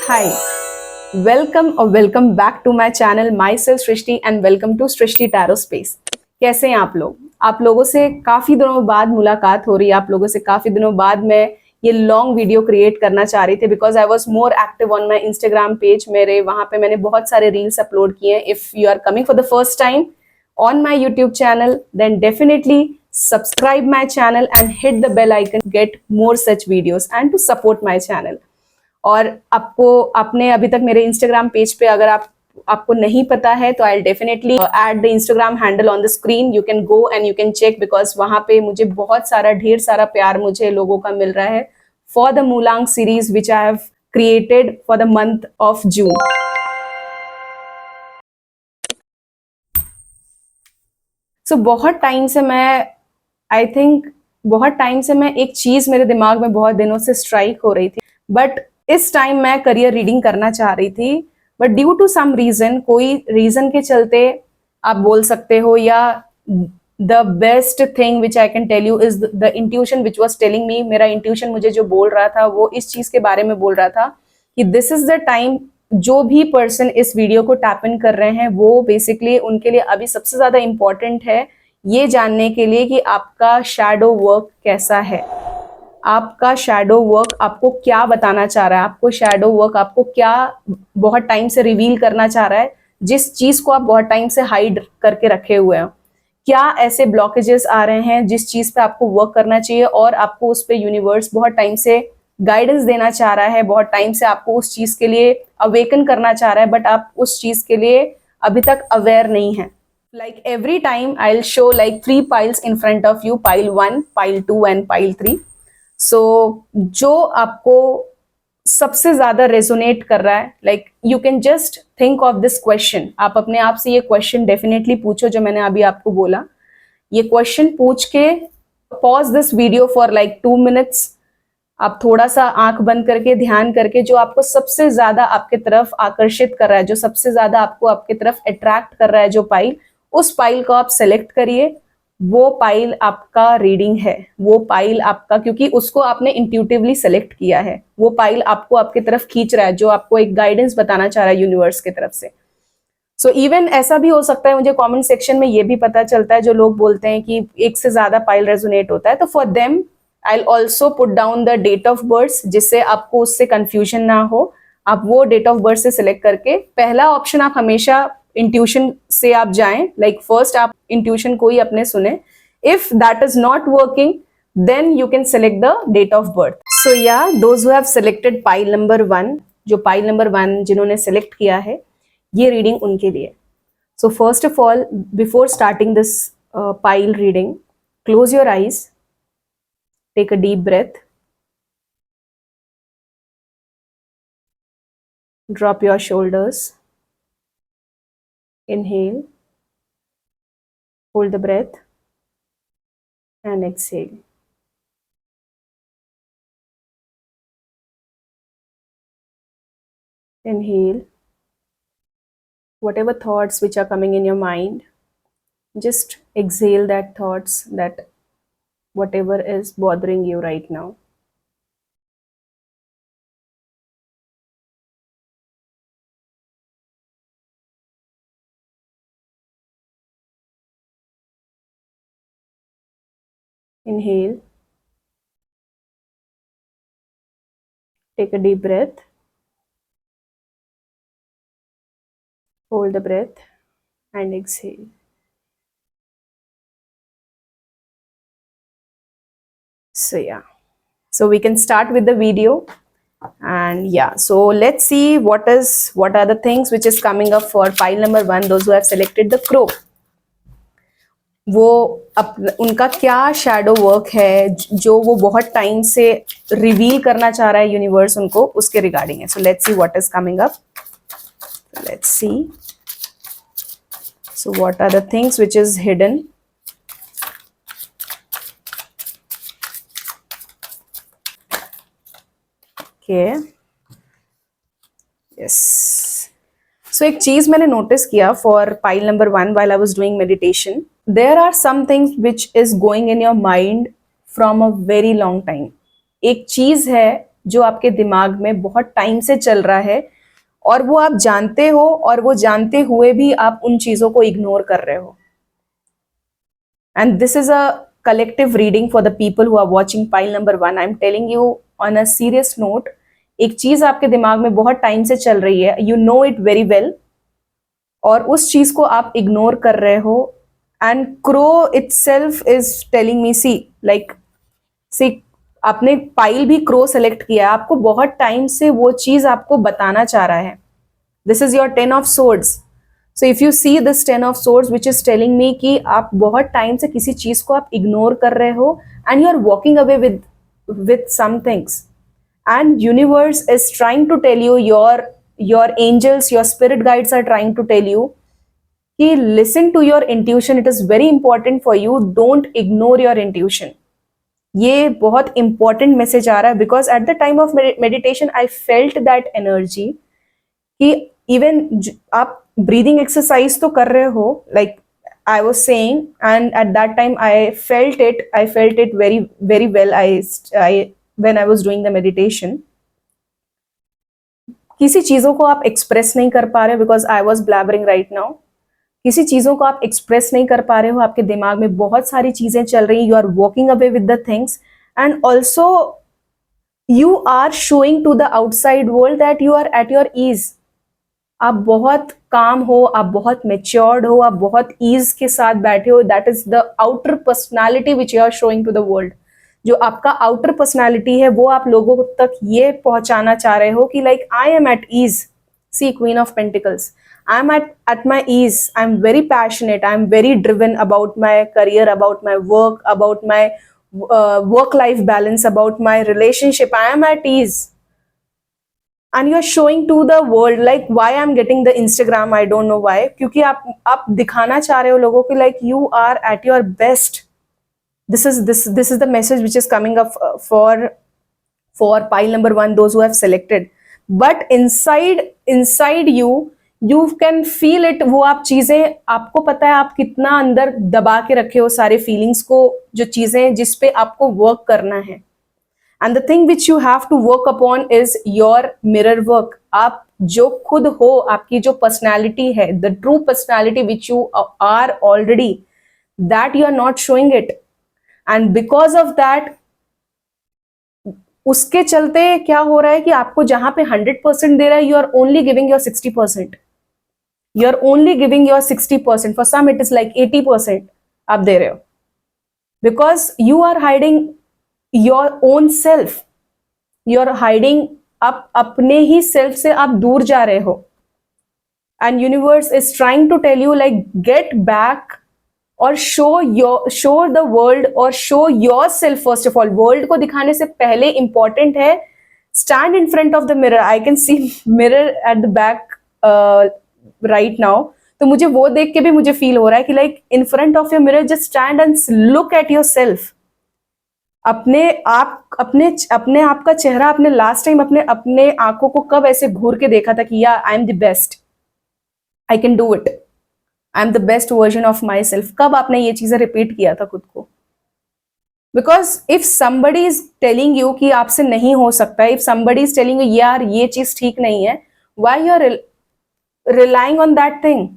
Hi, welcome back to my channel myself Srishti and welcome to Srishti Tarot Space. कैसे हैं आप लोग? आप लोगों से काफी दिनों बाद मुलाकात हो रही है, आप लोगों से काफी दिनों बाद मैं ये लॉन्ग वीडियो क्रिएट करना चाह रही थी because I was more active on my Instagram page. मेरे वहां पे मैंने बहुत सारे रील्स अपलोड किए हैं. If you are coming for the first time on my YouTube channel, then definitely subscribe my channel and hit the bell icon to get more such videos and to support my channel. और आपने अभी तक मेरे Instagram page पे अगर आपको नहीं पता है तो I definitely add the Instagram handle on the screen. You can go and you can check because वहां पे मुझे बहुत सारा ढेर सारा प्यार मुझे लोगों का मिल रहा है फॉर द मूलांग series which I have created for the month of June. So बहुत टाइम से मैं एक चीज मेरे दिमाग में बहुत दिनों से स्ट्राइक हो रही थी. बट इस टाइम मैं करियर रीडिंग करना चाह रही थी. But due to some reason, कोई रीजन के चलते आप बोल सकते हो, या the best thing which I can tell you is the intuition which was telling me. मेरा इंट्यूशन मुझे जो बोल रहा था वो इस चीज के बारे में बोल रहा था कि दिस इज द टाइम. जो भी पर्सन इस वीडियो को टैप इन कर रहे हैं वो बेसिकली उनके लिए अभी सबसे ज्यादा इंपॉर्टेंट है ये जानने के लिए कि आपका शैडो वर्क कैसा है, आपका शैडो वर्क आपको क्या बताना चाह रहा है, आपको शैडो वर्क आपको क्या बहुत टाइम से रिवील करना चाह रहा है, जिस चीज को आप बहुत टाइम से हाइड करके रखे हुए हैं. क्या ऐसे ब्लॉकेजेस आ रहे हैं जिस चीज पे आपको वर्क करना चाहिए और आपको उस पे यूनिवर्स बहुत टाइम से गाइडेंस देना चाह रहा है, बहुत टाइम से आपको उस चीज के लिए अवेकन करना चाह रहा है, बट आप उस चीज के लिए अभी तक अवेयर नहीं है. Like every time I'll show like 3 piles in front of you, pile 1, pile 2 and pile 3. So जो आपको सबसे ज्यादा रेजोनेट कर रहा है, like you can just think of this question. आप अपने आप से ये क्वेश्चन डेफिनेटली पूछो जो मैंने अभी आपको बोला. ये क्वेश्चन पूछ के pause this video for like 2 minutes. आप थोड़ा सा आंख बंद करके ध्यान करके जो आपको सबसे ज्यादा आपके तरफ आकर्षित कर रहा है, जो सबसे ज्यादा आपको आपके तरफ अट्रैक्ट कर रहा है जो पाइल, उस पाइल को आप सेलेक्ट करिए. वो पाइल आपका रीडिंग है, वो पाइल आपका, क्योंकि उसको आपने इंट्यूटिवली सेलेक्ट किया है, वो पाइल आपको आपके तरफ खींच रहा है, जो आपको एक गाइडेंस बताना चाह रहा है यूनिवर्स की तरफ से. सो इवन ऐसा भी हो सकता है, मुझे कमेंट सेक्शन में ये भी पता चलता है, जो लोग बोलते हैं कि एक से ज्यादा पाइल रेजोनेट होता है, तो for them I also put down the date of birth, जिससे आपको उससे कंफ्यूजन ना हो. आप वो डेट ऑफ बर्थ से सिलेक्ट करके पहला ऑप्शन आप हमेशा इंट्यूशन से आप जाएं. लाइक फर्स्ट आप इंट्यूशन को ही अपने सुने. If that is not working then you can select the date of birth. So yeah those who have selected pile number 1, जो पाइल नंबर 1 जिन्होंने सेलेक्ट किया है, ये रीडिंग उनके लिए. So first of all, before starting this pile reading, close your eyes. Take a deep breath. Drop your shoulders. Inhale. Hold the breath. And exhale. Inhale. Whatever thoughts which are coming in your mind, just exhale that thoughts, that whatever is bothering you right now. Inhale. Take a deep breath. Hold the breath and exhale. So yeah, so we can start with the video. And yeah, so let's see what are the things which is coming up for pile number 1, those who have selected the crow. वो उनका क्या shadow work है जो वो बहुत time से reveal करना चाह रहा है यूनिवर्स उनको, उसके रिगार्डिंग है. So let's see what is coming up. Let's see. So what are the things which is hidden. Okay, yes. So एक चीज मैंने नोटिस किया for pile number 1 while I was doing meditation. There are some things which is going in your mind from a very long time. एक चीज है जो आपके दिमाग में बहुत टाइम से चल रहा है और वो आप जानते हो और वो जानते हुए भी आप उन चीजों को इग्नोर कर रहे हो. And this is a collective reading for the people who are watching pile number 1. I'm telling you on a serious note, एक चीज आपके दिमाग में बहुत टाइम से चल रही है, you know it very well, और उस चीज को आप इग्नोर कर रहे हो. And crow itself is telling me, see, आपने पाइल भी क्रो सेलेक्ट किया, आपको बहुत टाइम से वो चीज आपको बताना चाह रहा है. This is your 10 of swords. So if you see this 10 of swords which is telling me कि आप बहुत टाइम से किसी चीज को आप इग्नोर कर रहे हो and you are walking away with some things. And universe is trying to tell you, your angels, your spirit guides are trying to tell you कि listen to your intuition. It is very important for you. Don't ignore your intuition. ये बहुत important message आ रहा है because at the time of meditation I felt that energy कि even आप breathing exercise तो कर रहे हो, like I was saying, and at that time I felt it very very well. When I was doing the meditation, किसी चीजों को आप एक्सप्रेस नहीं कर पा रहे because I was blabbering right now. किसी चीजों को आप एक्सप्रेस नहीं कर पा रहे हो, आपके दिमाग में बहुत सारी चीजें चल रही, you are walking away with the things and also you are showing to the outside world that you are at your ease. आप बहुत काम हो, आप बहुत मेच्योर्ड हो, आप बहुत ईज के साथ बैठे हो. That is the outer personality which you are showing to the world. जो आपका आउटर पर्सनालिटी है वो आप लोगों तक ये पहुंचाना चाह रहे हो कि like I am at ease. See queen of pentacles, I am at my ease, I am very passionate, I am very driven about my career, about my work, about my work life balance, about my relationship. I am at ease and you are showing to the world like why I'm getting the Instagram, I don't know why, क्योंकि आप दिखाना चाह रहे हो लोगों को like you are at your best. This is the message which is coming up for pile number 1, those who have selected. But inside you can feel it. वो आप चीजें, आपको पता है आप कितना अंदर दबा के रखे हो सारे फीलिंग्स को, जो चीजें जिस पे आपको वर्क करना है. And the thing which you have to work upon is your mirror work. आप जो खुद हो, आपकी जो पर्सनैलिटी है, the true personality which you are already, that you are not showing it. And because of that, उसके चलते क्या हो रहा है कि आपको जहां पे 100% दे रहा है, you are only giving your 60%. You are only giving your 60%. For some it is like 80% आप दे रहे हो. Because you are hiding your own self. You are hiding, आप अपने ही self से आप दूर जा रहे हो. And universe is trying to tell you like get back or show the world or show yourself first of all. World को दिखाने से पहले important है stand in front of the mirror. I can see mirror at the back right now. तो मुझे वो देख के भी मुझे feel हो रहा है कि like in front of your mirror just stand and look at yourself. अपने आप का चेहरा अपने लास्ट टाइम अपने आंखों को कब ऐसे घूर के देखा था कि या I am the best, I can do it, I am the best version of my self. कब आपने ये चीजें रिपीट किया था खुद को? Because if somebody is telling you कि आपसे नहीं हो सकता, if somebody is telling you यार ये चीज ठीक नहीं है, why you are relying on that thing?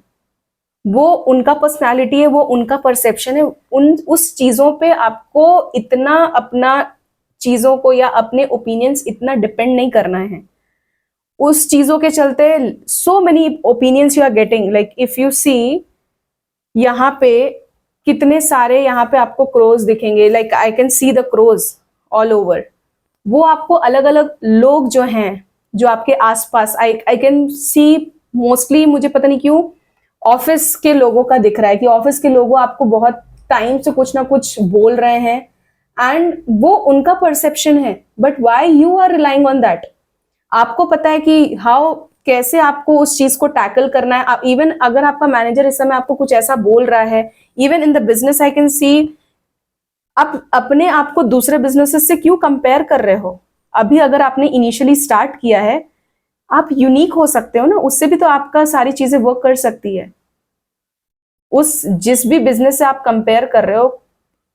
वो उनका पर्सनालिटी है, वो उनका परसेप्शन है. उस चीजों पे आपको इतना अपना चीजों को या अपने ओपिनियंस इतना डिपेंड नहीं करना है. उस चीजों के चलते so many opinions you are getting. Like if you see यहाँ पे कितने सारे यहाँ पे आपको क्रोज दिखेंगे. Like I can see the crows all over. वो आपको अलग अलग लोग जो हैं जो आपके आसपास, आई कैन सी मोस्टली, मुझे पता नहीं क्यों ऑफिस के लोगों का दिख रहा है कि ऑफिस के लोग आपको बहुत टाइम से कुछ ना कुछ बोल रहे हैं एंड वो उनका परसेप्शन है. But why you are relying on that? आपको पता है कि हाउ कैसे आपको उस चीज को टैकल करना है. इवन अगर आपका मैनेजर इस समय आपको कुछ ऐसा बोल रहा है, even in the business I can सी, आप अपने आप को दूसरे बिजनेसेस से क्यों कंपेयर कर रहे हो? अभी अगर आपने इनिशियली स्टार्ट किया है, आप यूनिक हो सकते हो ना, उससे भी तो आपका सारी चीजें वर्क कर सकती है. उस जिस भी बिजनेस से आप कंपेयर कर रहे हो,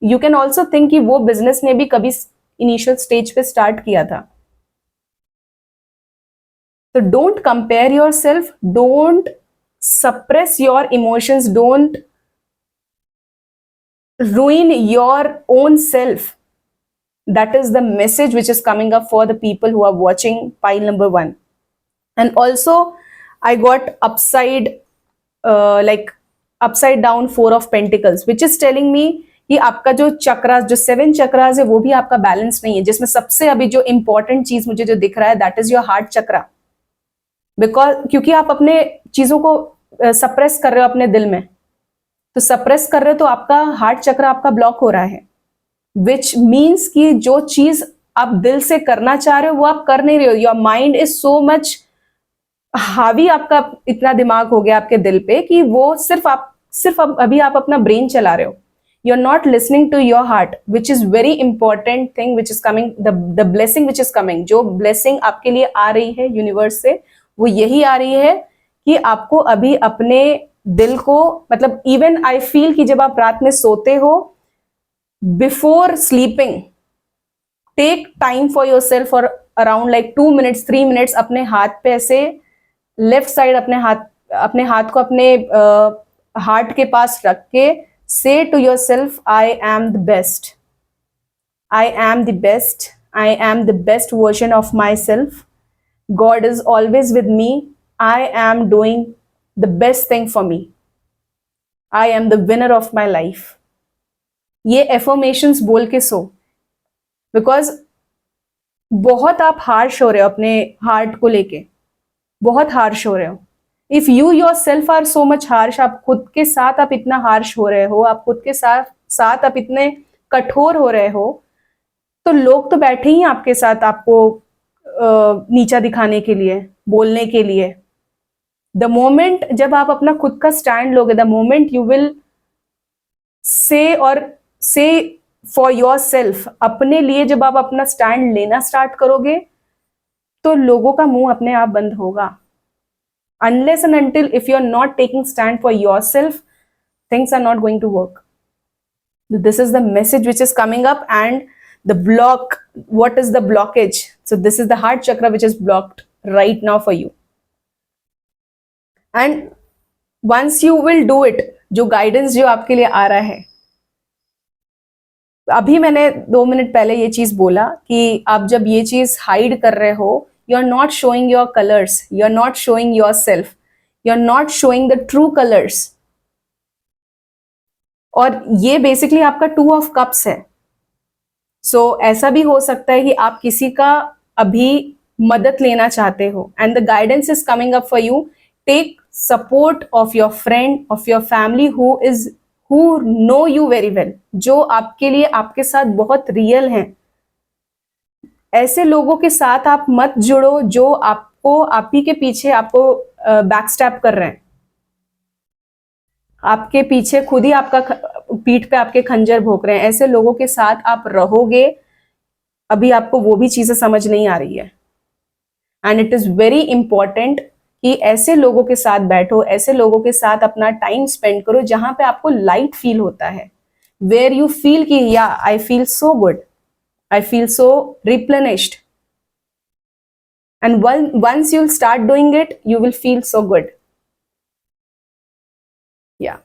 यू कैन ऑल्सो थिंक कि वो बिजनेस ने भी कभी इनिशियल स्टेज पे स्टार्ट किया था. तो don't compare your self, don't suppress your emotions, don't ruin your own self. That is the message which is coming up for the people who are watching pile number 1. And also I got upside down 4 of pentacles, which is telling me कि आपका जो चक्रास, जो 7 चक्रास है, वो भी आपका balance नहीं है, जिसमें सबसे अभी जो इंपॉर्टेंट चीज मुझे जो दिख रहा है, that is your heart chakra. Because क्योंकि आप अपने चीजों को सप्रेस कर रहे हो अपने दिल में, तो सप्रेस कर रहे हो तो आपका हार्ट चक्र आपका ब्लॉक हो रहा है, विच मीन्स कि जो चीज आप दिल से करना चाह रहे हो वो आप कर नहीं रहे हो। Your mind is so much हावी, आपका इतना दिमाग हो गया आपके दिल पे कि वो सिर्फ अभी आप अपना ब्रेन चला रहे हो। You are not listening to your heart, which is very important thing which is coming, the blessing which is coming. जो ब्लेसिंग आपके लिए आ रही है यूनिवर्स से, वो यही आ रही है कि आपको अभी अपने दिल को, मतलब इवन आई फील कि जब आप रात में सोते हो, before sleeping, take time for your self for around like 2 minutes 3 minutes, अपने हाथ पे ऐसे लेफ्ट साइड अपने हाथ को अपने हार्ट के पास रख के से to your self, I am the best, I am the best, I am the best version of my self, God is always with me, I am doing the best thing for me, I am the winner of my life. ये affirmations बोल के सो, because बहुत आप harsh हो रहे हो अपने heart को लेके, बहुत हार्श हो रहे हो। If you your self are so much harsh, आप खुद के साथ आप इतना हार्श हो रहे हो, आप खुद के साथ आप इतने कठोर हो रहे हो, तो लोग तो बैठे ही आपके साथ आपको नीचा दिखाने के लिए, बोलने के लिए। द मोमेंट जब आप अपना खुद का स्टैंड लोगे, द मोमेंट यू विल से फॉर योर सेल्फ, अपने लिए जब आप अपना स्टैंड लेना स्टार्ट करोगे, तो लोगों का मुंह अपने आप बंद होगा। Unless and until if you are not taking stand for your self, things are not going to work. This is the message which is coming up, and the block, what is the blockage? So this is the heart chakra which is blocked right now for you. And once you will do it, जो guidance जो आपके लिए आ रहा है, अभी मैंने 2 minute पहले ये चीज बोला कि आप जब ये चीज हाइड कर रहे हो, you are not showing your colours, you are not showing your self, you are not showing the true colours. और ये बेसिकली आपका 2 ऑफ कप्स है। सो ऐसा भी हो सकता है कि आप किसी का अभी मदद लेना चाहते हो, and the guidance is coming up for you. Take support of your friend, of your family who know you very well, जो आपके लिए आपके साथ बहुत रियल हैं। ऐसे लोगों के साथ आप मत जुड़ो जो आपको आप ही के पीछे आपको बैकस्टैप कर रहे हैं, आपके पीछे खुद ही आपका पीठ पे आपके खंजर भोंक रहे हैं। ऐसे लोगों के साथ आप रहोगे, अभी आपको वो भी चीजें समझ नहीं आ रही है। And it is very important कि ऐसे लोगों के साथ बैठो, ऐसे लोगों के साथ अपना टाइम स्पेंड करो जहां पे आपको लाइट फील होता है, वेयर यू फील कि या आई feel so good, I feel so replenished, and once you'll start doing it, you will feel so good. Yeah.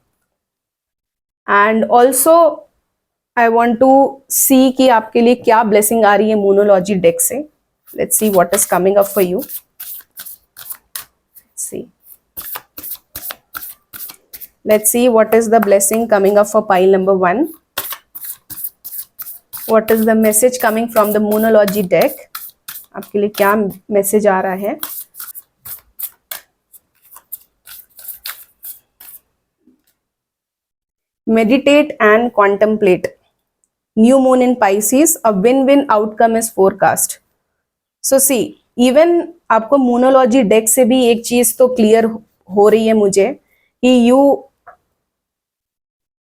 And also I want to see कि आपके लिए क्या ब्लेसिंग आ रही है मोनोलॉजी डेक से। Let's see what is coming up for you. Let's see what is the blessing coming up for pile number 1. What is the message coming from the monology deck? आपके लिए क्या मैसेज आ रहा है? Meditate and contemplate. New moon in Pisces, a win-win outcome is forecast. So see, even आपको मोनोलॉजी deck से भी एक चीज तो क्लियर हो रही है मुझे कि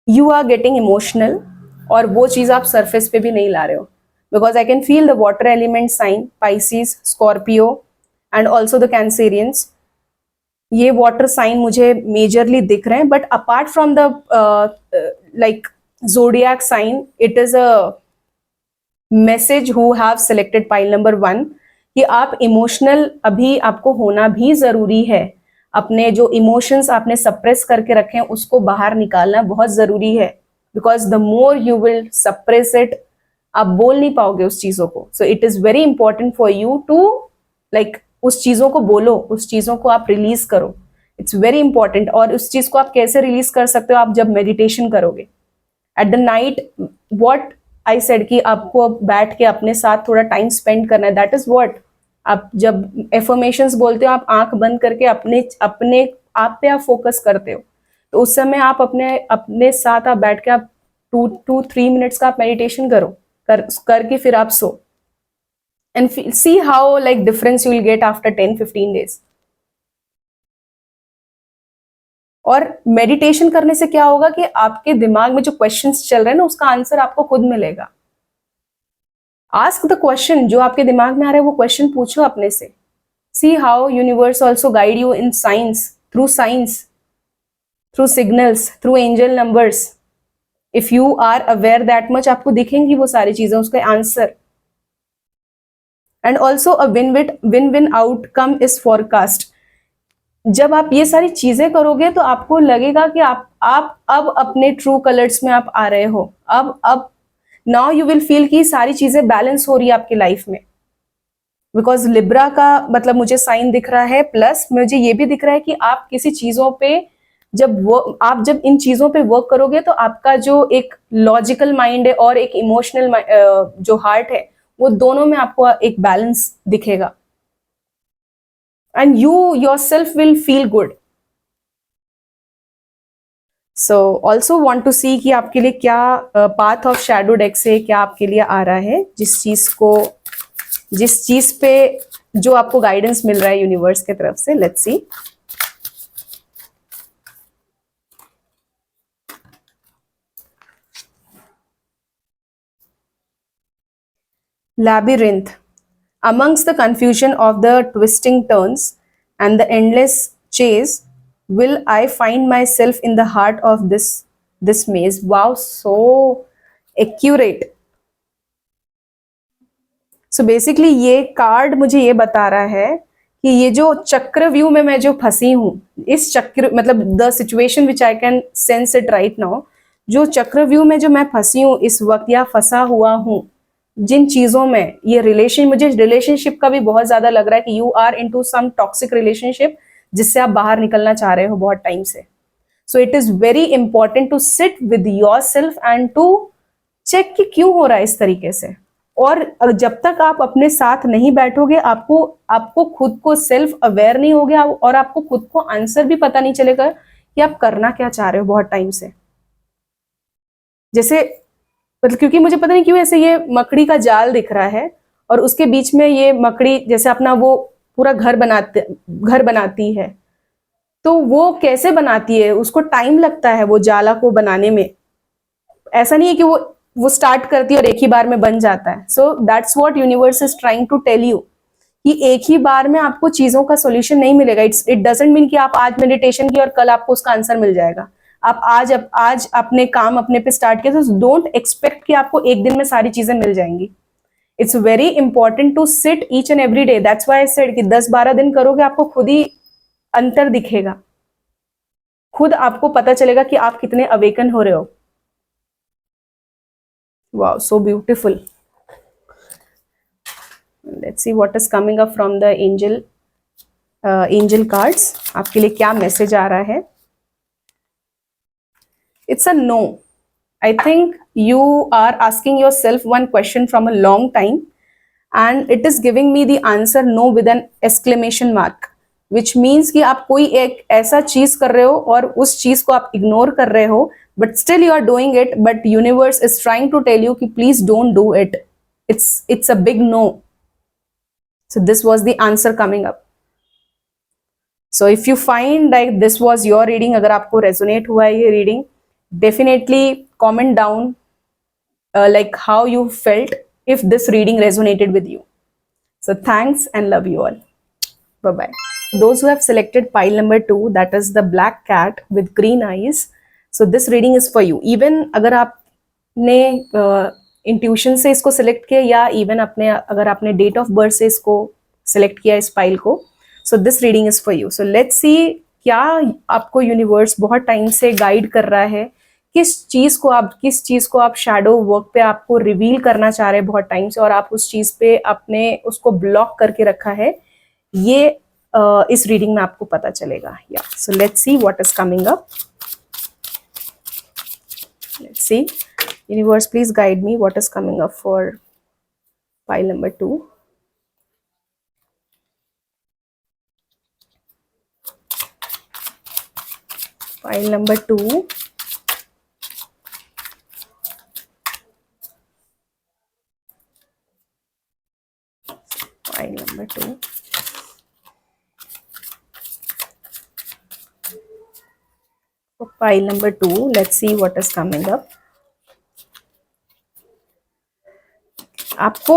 you are getting emotional, और वो चीज आप सरफेस पे भी नहीं ला रहे हो, because I can feel the water element sign Pisces, Scorpio and also the Cancerians. ये वाटर साइन मुझे मेजरली दिख रहे हैं, but apart from the like zodiac sign, it is a message who have selected pile number 1 कि आप emotional अभी आपको होना भी जरूरी है, अपने जो इमोशंस आपने सप्रेस करके रखे हैं उसको बाहर निकालना बहुत जरूरी है, because the more you will suppress it, आप बोल नहीं पाओगे उस चीजों को. So it is very important for you to like उस चीजों को बोलो, उस चीजों को आप रिलीज करो. It's very important. और उस चीज को आप कैसे रिलीज कर सकते हो? आप जब मेडिटेशन करोगे at the night, what I said कि आपको बैठ के अपने साथ थोड़ा टाइम स्पेंड करना है. दैट इज व्हाट आप जब एफर्मेशंस बोलते हो, आप आंख बंद करके अपने अपने आप पे आप फोकस करते हो, तो उस समय आप अपने अपने साथ आप बैठ के आप 2 to 3 मिनट्स का आप मेडिटेशन करो, करके फिर आप सो. And see how like difference you will get after 10-15 days. और मेडिटेशन करने से क्या होगा कि आपके दिमाग में जो क्वेश्चंस चल रहे हैं ना, उसका आंसर आपको खुद मिलेगा. आस्क द क्वेश्चन, जो आपके दिमाग में आ रहा है वो क्वेश्चन पूछो अपने से. See how universe also guide you in signs, through signals, through angel numbers. If you are aware that much, आपको दिखेंगी वो सारी चीजें, उसका answer. And also a win win outcome is forecast. जब आप ये सारी चीजें करोगे तो आपको लगेगा कि आप अब अपने ट्रू कलर्स में आप आ रहे हो. अब नाउ यू विल फील कि सारी चीजें बैलेंस हो रही है आपकी लाइफ में. बिकॉज लिब्रा का मतलब मुझे साइन दिख रहा है, प्लस मुझे ये भी दिख रहा है कि आप किसी चीजों पे जब इन चीजों पे वर्क करोगे तो आपका जो एक लॉजिकल माइंड है और एक इमोशनल जो हार्ट है, वो दोनों में आपको एक बैलेंस दिखेगा. And you yourself will feel good. So also want to see कि आपके लिए क्या पाथ ऑफ शैडो डेक से क्या आपके लिए आ रहा है, जिस चीज पे जो आपको गाइडेंस मिल रहा है यूनिवर्स के तरफ से. Let's C. Labyrinth. Amongst the confusion of the twisting turns and the endless chase, will I find myself in the heart of this maze? Wow, so accurate. So basically ये card मुझे ये बता रहा है कि ये जो चक्रव्यूह में मैं जो फंसी हूँ, इस चक्र मतलब the situation which I can sense it right now, जो चक्रव्यूह में जो मैं फंसी हूँ इस वक्त या फंसा हुआ हूँ, जिन चीजों में ये मुझे रिलेशनशिप का भी बहुत ज्यादा लग रहा है कि you are into some toxic relationship जिससे आप बाहर निकलना चाह रहे हो बहुत टाइम से. So it is very important to sit with yourself and to check कि क्यों हो रहा है इस तरीके से. और जब तक आप अपने साथ नहीं बैठोगे, आपको खुद को सेल्फ अवेयर नहीं होगे और आपको खुद को आंसर भी पता नहीं चलेगा कि आप करना क्या चाह रहे हो बहुत टाइम से. जैसे मतलब क्योंकि मुझे पता नहीं क्यों ऐसे ये मकड़ी का जाल दिख रहा है और उसके बीच में ये मकड़ी जैसे अपना वो पूरा घर बनाती है. तो वो कैसे बनाती है, उसको टाइम लगता है वो जाला को बनाने में. ऐसा नहीं है कि वो स्टार्ट करती है और एक ही बार में बन जाता है. So that's what universe is trying to tell you कि एक ही बार में आपको चीजों का सॉल्यूशन नहीं मिलेगा. इट डजंट मीन कि आप आज मेडिटेशन की और कल आपको उसका आंसर मिल जाएगा. आप आज अपने काम अपने पे स्टार्ट किया, तो डोंट एक्सपेक्ट कि आपको एक दिन में सारी चीजें मिल जाएंगी. It's very important to sit each and every day. That's why I said कि 10-12 दिन करोगे, आपको खुद ही अंतर दिखेगा, खुद आपको पता चलेगा कि आप कितने अवेकन हो रहे हो. Wow, so beautiful. Let's see what is coming up from the angel cards. आपके लिए क्या मैसेज आ रहा है? It's a no. I think you are asking yourself one question from a long time and it is giving me the answer no with an exclamation mark, which means कि आप कोई एक ऐसा चीज कर रहे हो और उस चीज को आप इग्नोर कर रहे हो, but still you are doing it, but universe is trying to tell you कि please don't do it. It's a big no. So this was the answer coming up. So if you find like this was your reading, अगर आपको resonate हुआ है ये reading, definitely comment down like how you felt if this reading resonated with you. So thanks and love you all. Bye bye. Those who have selected pile number 2, that is the black cat with green eyes, so this reading is for you. Even अगर आपने intuition से इसको select किया या even अगर आपने date of birth से इसको सिलेक्ट किया इस पाइल को. So this reading is for you. So let's सी क्या आपको यूनिवर्स बहुत टाइम से गाइड कर रहा है, किस चीज को आप शैडो वर्क पे आपको रिवील करना चाह रहे हैं बहुत टाइम से, और आप उस चीज पे अपने उसको ब्लॉक करके रखा है. ये इस रीडिंग में आपको पता चलेगा. या सो let's see what is coming up. Let's C universe, please guide me what is coming up for pile number 2. Pile number 2. Pile number 2. For pile number 2, let's see what is coming up. आपको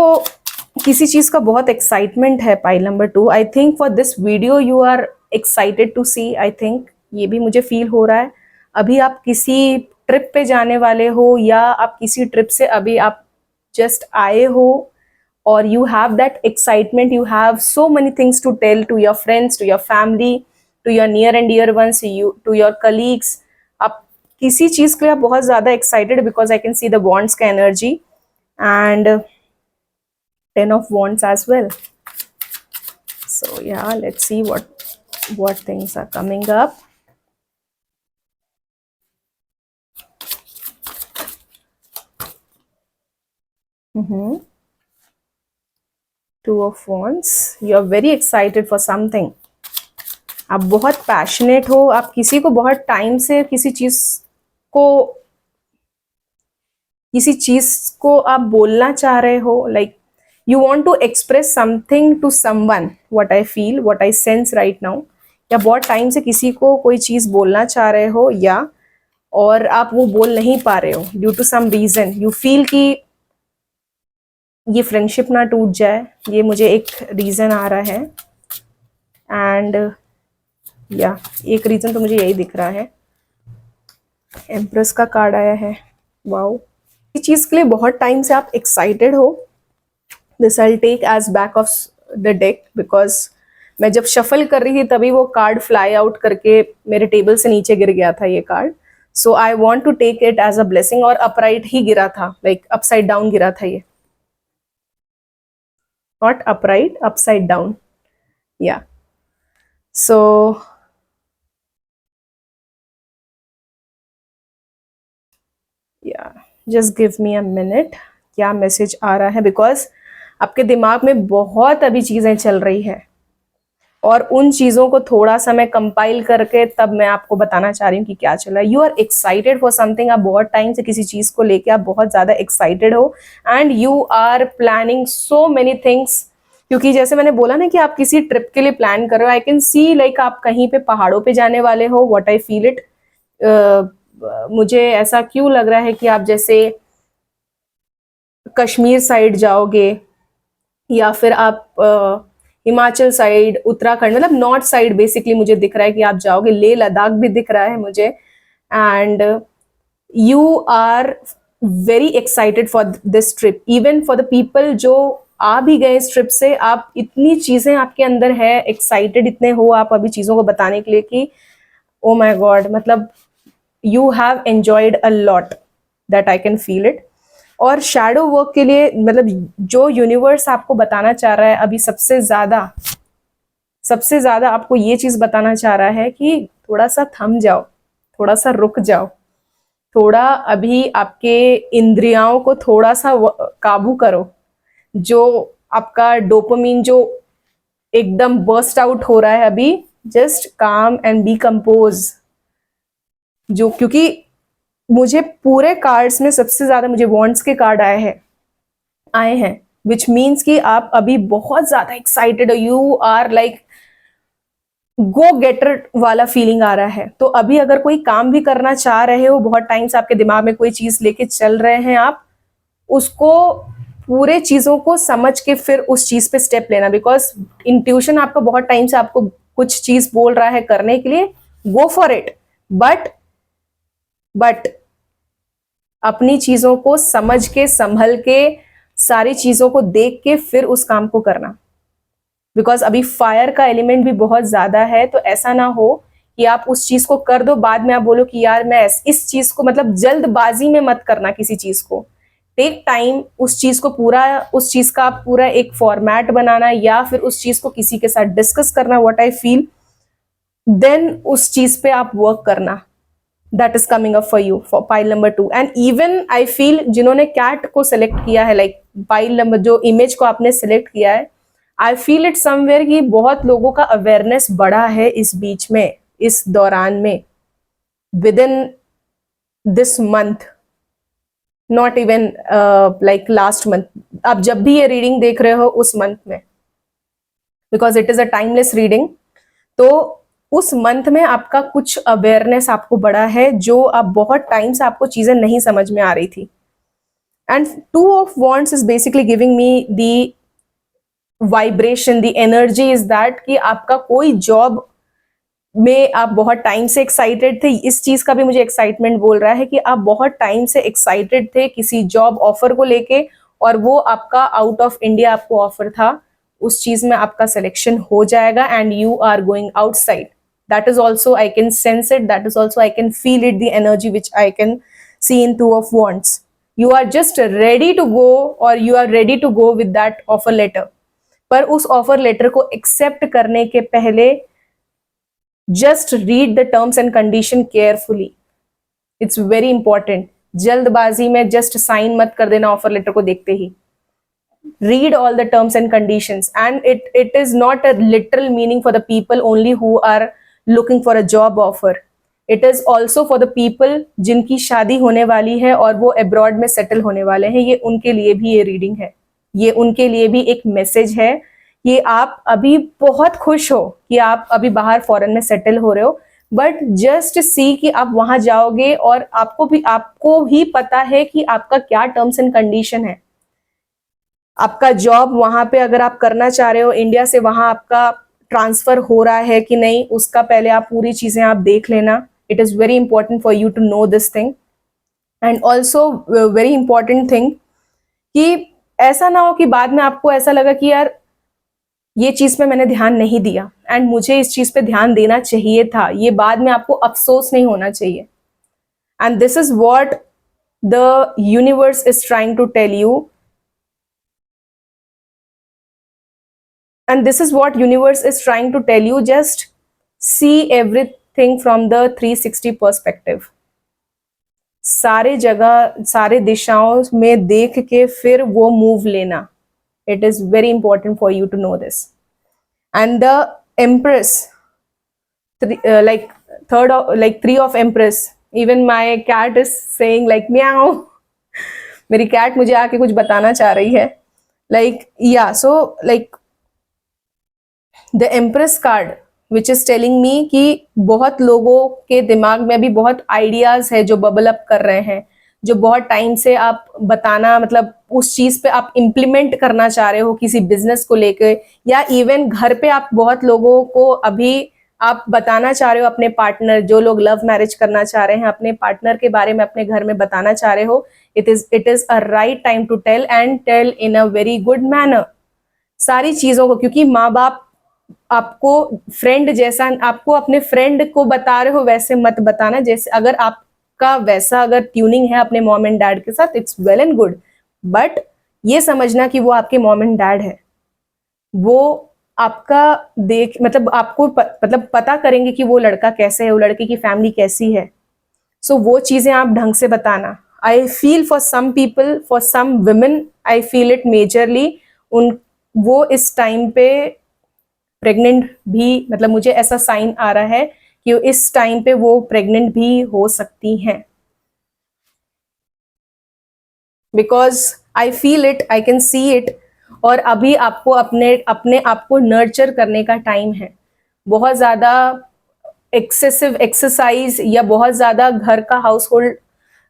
किसी चीज का बहुत excitement है pile number 2. I think for this video you are excited to see. I think ये भी मुझे feel हो रहा है. अभी आप किसी ट्रिप पे जाने वाले हो, या आप किसी ट्रिप से अभी आप जस्ट आए हो, और you have that excitement, you have so many things to tell to your friends, to your family, to your near and dear ones, to your colleagues. आप किसी चीज के लिए आप बहुत ज्यादा excited, because I can see the wands का energy and 10 of wands as well. So yeah, let's see what things are coming up. Two of wands. You are very excited for something. आप बहुत passionate हो. आप किसी को बहुत time से किसी चीज को आप बोलना चाह रहे हो. Like you want to express something to someone. What I feel, what I sense right now. या बहुत टाइम से किसी को कोई चीज बोलना चाह रहे हो, या और आप वो बोल नहीं पा रहे हो due to some reason. You feel कि ये फ्रेंडशिप ना टूट जाए. ये मुझे एक रीजन आ रहा है. एंड या एक रीजन तो मुझे यही दिख रहा है. एम्प्रेस का कार्ड आया है. वाओ, इस चीज के लिए बहुत टाइम से आप एक्साइटेड हो. This I take as back of the deck, because मैं जब शफल कर रही थी तभी वो कार्ड फ्लाई आउट करके मेरे टेबल से नीचे गिर गया था ये card. So I want to take it as a blessing. और अपराइट ही गिरा था, लाइक अपसाइड डाउन गिरा था ये. Not upright, upside down. Yeah. So yeah, just give me a minute. क्या मैसेज आ रहा है, बिकॉज आपके दिमाग में बहुत अभी चीजें चल रही है, और उन चीजों को थोड़ा सा मैं कंपाइल करके तब मैं आपको बताना चाह रही हूँ कि क्या चल रहा है. You are excited for something. आप बहुत टाइम से किसी चीज को लेके आप बहुत ज्यादा एक्साइटेड हो, and you are planning so many things. क्योंकि जैसे मैंने बोला ना कि आप किसी ट्रिप के लिए प्लान कर रहे हो. आई कैन सी लाइक आप कहीं पे पहाड़ों पे जाने वाले हो. What I feel it. मुझे ऐसा क्यों लग रहा है कि आप जैसे कश्मीर साइड जाओगे, या फिर आप हिमाचल साइड, उत्तराखंड, मतलब नॉर्थ साइड बेसिकली मुझे दिख रहा है कि आप जाओगे. लेह लद्दाख भी दिख रहा है मुझे. And you are very excited for this trip. Even for the people जो आ भी गए इस ट्रिप से, आप इतनी चीजें आपके अंदर है, एक्साइटेड इतने हो आप अभी चीजों को बताने के लिए कि ओ माय गॉड, मतलब you have enjoyed a lot. That I can feel it. और शैडो वर्क के लिए मतलब जो यूनिवर्स आपको बताना चाह रहा है अभी, सबसे ज्यादा आपको ये चीज बताना चाह रहा है कि थोड़ा सा थम जाओ, थोड़ा सा रुक जाओ, थोड़ा अभी आपके इंद्रियों को थोड़ा सा काबू करो. जो आपका डोपामिन जो एकदम बर्स्ट आउट हो रहा है अभी, जस्ट काम एंड बी कंपोज. जो क्योंकि मुझे पूरे कार्ड्स में सबसे ज्यादा मुझे वॉन्ड्स के कार्ड आए हैं, विच मीन्स कि आप अभी बहुत ज्यादा एक्साइटेड हो. You are like go getter वाला फीलिंग आ रहा है. तो अभी अगर कोई काम भी करना चाह रहे हो, बहुत टाइम से आपके दिमाग में कोई चीज लेके चल रहे हैं, आप उसको पूरे चीजों को समझ के फिर उस चीज पे स्टेप लेना. बिकॉज इंट्यूशन आपको बहुत टाइम से आपको कुछ चीज बोल रहा है करने के लिए, गो फॉर इट. बट अपनी चीजों को समझ के, संभल के, सारी चीजों को देख के फिर उस काम को करना. बिकॉज अभी फायर का एलिमेंट भी बहुत ज्यादा है, तो ऐसा ना हो कि आप उस चीज को कर दो, बाद में आप बोलो कि यार मैं इस चीज को, मतलब जल्दबाजी में मत करना किसी चीज को। टेक टाइम, उस चीज को पूरा, उस चीज का पूरा एक फॉर्मेट बनाना, या फिर उस चीज को किसी के साथ डिस्कस करना, व्हाट आई फील, देन उस चीज पे आप वर्क करना। That is coming up for you for pile number 2। And even I feel जिन्होंने कैट को सिलेक्ट किया है, लाइक पाइल नंबर, जो इमेज को आपने सिलेक्ट किया है, आई फील इट समवेयर कि बहुत लोगों का अवेयरनेस बढ़ा है इस बीच में, इस दौरान में, with in this month, not even like last month, आप जब भी ये रीडिंग देख रहे हो उस मंथ में, because it is a timeless reading. तो उस मंथ में आपका कुछ अवेयरनेस आपको बढ़ा है, जो आप बहुत टाइम से आपको चीजें नहीं समझ में आ रही थी। And 2 of Wands is basically giving me the vibration, the energy is that कि आपका कोई जॉब में आप बहुत टाइम से एक्साइटेड थे। इस चीज का भी मुझे एक्साइटमेंट बोल रहा है कि आप बहुत टाइम से एक्साइटेड थे किसी जॉब ऑफर को लेके, और वो आपका आउट ऑफ इंडिया आपको ऑफर था, उस चीज में आपका सिलेक्शन हो जाएगा and you are going outside. That is also I can sense it, that is also I can feel it, the energy which I can see in 2 of Wands। You are just ready to go, और you are ready to go with that offer letter. पर उस offer letter को accept करने के पहले just read the terms and condition carefully, it's very important. जल्दबाजी में just sign मत कर देना ऑफर लेटर को देखते ही। read all the terms and conditions, and it is not a literal meaning for the people only who are looking for a job offer, it is also for the people जिनकी शादी होने वाली है और वो abroad में settle होने वाले हैं। ये उनके लिए भी ये रीडिंग है, ये उनके लिए भी एक मैसेज है कि आप अभी बहुत खुश हो कि आप अभी बाहर फॉरेन में सेटल हो रहे हो, बट जस्ट सी कि आप वहां जाओगे और आपको भी पता है कि आपका क्या टर्म्स एंड कंडीशन है। आपका जॉब वहां पे अगर आप करना चाह रहे हो इंडिया से, वहां आपका ट्रांसफर हो रहा है कि नहीं, उसका पहले आप पूरी चीजें आप देख लेना। It is very important for you to know this thing. And also very important thing कि ऐसा ना हो कि बाद में आपको ऐसा लगा कि यार ये चीज पे मैंने ध्यान नहीं दिया एंड मुझे इस चीज पे ध्यान देना चाहिए था, ये बाद में आपको अफसोस नहीं होना चाहिए। And this is what the universe is trying to tell you, and this is what universe is trying to tell you, just see everything from the 360 perspective। सारे जगह, सारे दिशाओं में देख के फिर वो मूव लेना। It is very important for you to know this. And the empress, like like 3 of Empress, even my cat is saying like meow। मेरी कैट मुझे आके कुछ बताना चाह रही है, like yeah, so like the empress card which is telling me कि बहुत लोगों के दिमाग में भी बहुत आइडियाज है जो बबल अप कर रहे हैं, जो बहुत टाइम से आप बताना, मतलब उस चीज पे आप इम्प्लीमेंट करना चाह रहे हो किसी बिजनेस को लेकर, या इवन घर पे आप बहुत लोगों को अभी आप बताना चाह रहे हो अपने पार्टनर, जो लोग लव मैरिज करना चाह रहे हैं अपने पार्टनर के बारे में अपने घर में बताना चाह रहे हो। It is a right time to tell, and tell in a very good manner सारी चीजों को, क्योंकि माँ बाप आपको फ्रेंड जैसा, आपको अपने फ्रेंड को बता रहे हो वैसे मत बताना। जैसे अगर आपका वैसा अगर ट्यूनिंग है अपने मॉम एंड डैड के साथ, it's well and good, but ये समझना कि वो आपके मॉम एंड डैड है, वो आपका देख, मतलब आपको मतलब पता करेंगे कि वो लड़का कैसे है, वो लड़की की फैमिली कैसी है। सो वो चीजें आप ढंग से बताना। I feel for some people, for some women, I feel it majorly, उन वो इस टाइम पे प्रेग्नेंट भी, मतलब मुझे ऐसा साइन आ रहा है कि इस टाइम पे वो प्रेग्नेंट भी हो सकती हैं, because I feel it, I can see it. और अभी आपको अपने अपने आप को नर्चर करने का टाइम है। बहुत ज्यादा एक्सेसिव एक्सरसाइज या बहुत ज्यादा घर का हाउस होल्ड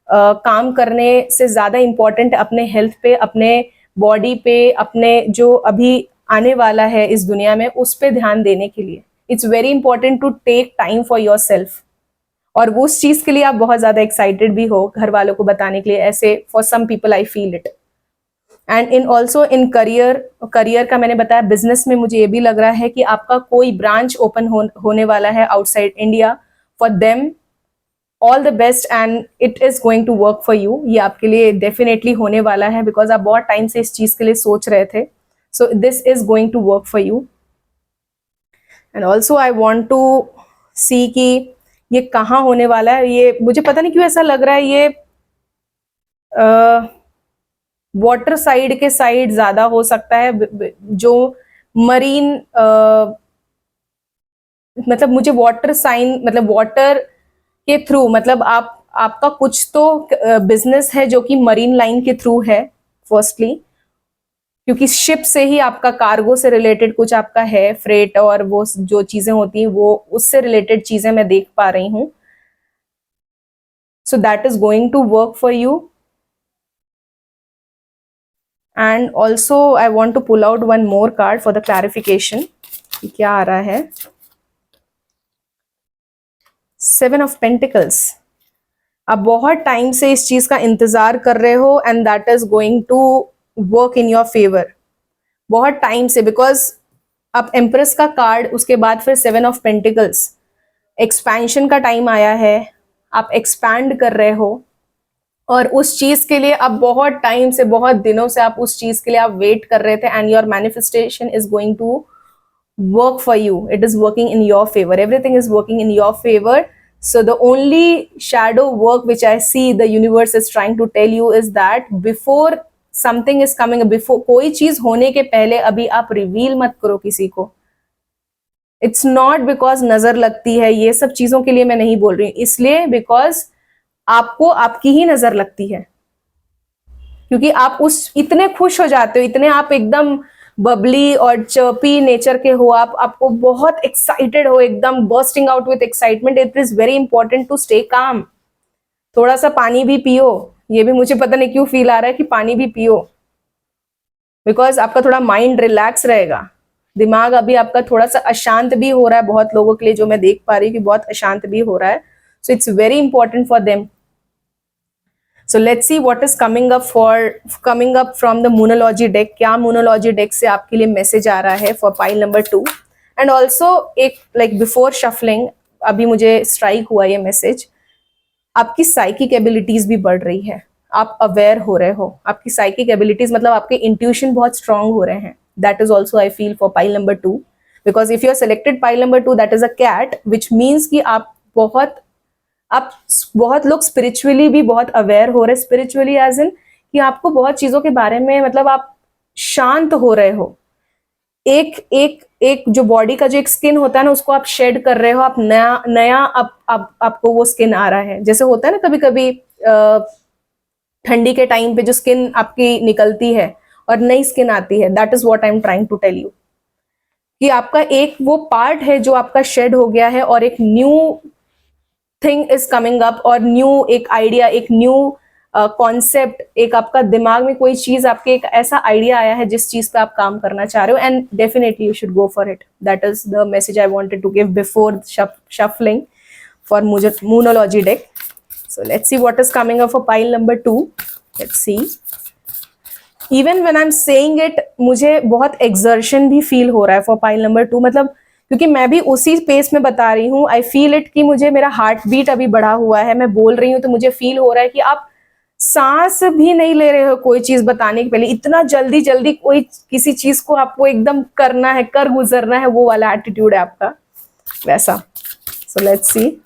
काम करने से ज्यादा इंपॉर्टेंट अपने हेल्थ पे, अपने बॉडी पे, अपने जो अभी आने वाला है इस दुनिया में, उस पे ध्यान देने के लिए it's very important to take time for your self. और वो उस चीज के लिए आप बहुत ज्यादा एक्साइटेड भी हो घर वालों को बताने के लिए, ऐसे for some people I feel it. And in also in career का मैंने बताया। बिजनेस में मुझे ये भी लग रहा है कि आपका कोई ब्रांच ओपन होने वाला है outside India. For them all the best and it is going to work for you. ये आपके लिए डेफिनेटली होने वाला है, बिकॉज आप बहुत टाइम से इस चीज के लिए सोच रहे थे। So this is going to work for you. And also I want to see कि ये कहाँ होने वाला है। ये मुझे पता नहीं क्यों ऐसा लग रहा है ये वाटर साइड के साइड ज्यादा हो सकता है, जो मरीन मतलब मुझे वाटर साइन मतलब वाटर के थ्रू, मतलब आपका कुछ तो बिजनेस है जो कि मरीन लाइन के थ्रू है फर्स्टली, क्योंकि शिप से ही आपका कार्गो से रिलेटेड कुछ आपका है, फ्रेट और वो जो चीजें होती हैं वो उससे रिलेटेड चीजें मैं देख पा रही हूं। So that is going to work for you. And also I want to pull out one more card for the clarification. क्या आ रहा है? 7 ऑफ पेंटिकल्स। आप बहुत टाइम से इस चीज का इंतजार कर रहे हो and that is going to work in your favour बहुत टाइम से, बिकॉज अब एम्प्रेस का कार्ड, उसके बाद फिर 7 ऑफ पेंटिकल्स। एक्सपेंशन का टाइम आया है, आप एक्सपैंड कर रहे हो और उस चीज के लिए आप बहुत टाइम से, बहुत दिनों से आप उस चीज के लिए आप वेट कर रहे थे and your manifestation is going to work for you. It is working in your favor. Everything is working in your favor. So the only shadow work which I see the universe is trying to tell you is that before something is coming, before कोई चीज होने के पहले अभी आप reveal मत करो किसी को। इट्स नॉट बिकॉज नजर लगती है, ये सब चीजों के लिए मैं नहीं बोल रही हूँ, इसलिए बिकॉज आपको आपकी ही नजर लगती है, क्योंकि आप उस इतने खुश हो जाते हो, इतने आप एकदम बबली और चर्पी नेचर के हो, आपको बहुत एक्साइटेड हो, एकदम bursting out with excitement. It is very important to stay calm. थोड़ा सा पानी भी पियो, ये भी मुझे पता नहीं क्यों फील आ रहा है कि पानी भी पियो, बिकॉज आपका थोड़ा माइंड रिलैक्स रहेगा। दिमाग अभी आपका थोड़ा सा अशांत भी हो रहा है, बहुत लोगों के लिए जो मैं देख पा रही हूँ कि बहुत अशांत भी हो रहा है। So it's very important for them. So let's see what is coming up from the Moonology deck. क्या Moonology deck से आपके लिए मैसेज आ रहा है for pile number 2. And also एक like before shuffling अभी मुझे स्ट्राइक हुआ ये मैसेज, आपकी साइकिक एबिलिटीज भी बढ़ रही है, आप अवेयर हो रहे हो। आपकी साइकिक एबिलिटीज मतलब आपके इंट्यूशन बहुत स्ट्रांग हो रहे हैं। That is also I feel for pile number 2, because if you are selected pile number 2 that is a cat, which means कि आप बहुत लोग स्पिरिचुअली भी बहुत अवेयर हो रहे हैं। स्पिरिचुअली एज इन कि आपको बहुत चीजों के बारे में मतलब आप शांत हो रहे हो। एक जो बॉडी का जो एक स्किन होता है ना, उसको आप शेड कर रहे हो, आप नया आपको वो स्किन आ रहा है। जैसे होता है ना कभी कभी ठंडी के टाइम पे जो स्किन आपकी निकलती है और नई स्किन आती है, that is what I am trying to tell you, कि आपका एक वो पार्ट है जो आपका शेड हो गया है और एक new thing is coming up, और न्यू एक आइडिया, एक न्यू कॉन्सेप्ट, एक आपका दिमाग में कोई चीज, आपके एक ऐसा आइडिया आया है जिस चीज पे आप काम करना चाह रहे हो, and definitely you should go for it. That is the message I wanted to give before shuffling for Moonology deck. So let's see what is coming up for pile number 2. Let's see. Even when I'm saying it, मुझे बहुत exertion भी feel हो रहा है for pile number 2, मतलब क्योंकि मैं भी उसी पेस में बता रही हूँ। आई फील इट कि मुझे मेरा हार्ट बीट अभी बढ़ा हुआ है, मैं बोल रही हूँ तो मुझे फील हो रहा है कि आप सांस भी नहीं ले रहे हो कोई चीज बताने के पहले, इतना जल्दी जल्दी कोई किसी चीज को आपको एकदम करना है, कर गुजरना है, वो वाला एटीट्यूड है आपका वैसा। सो let's C.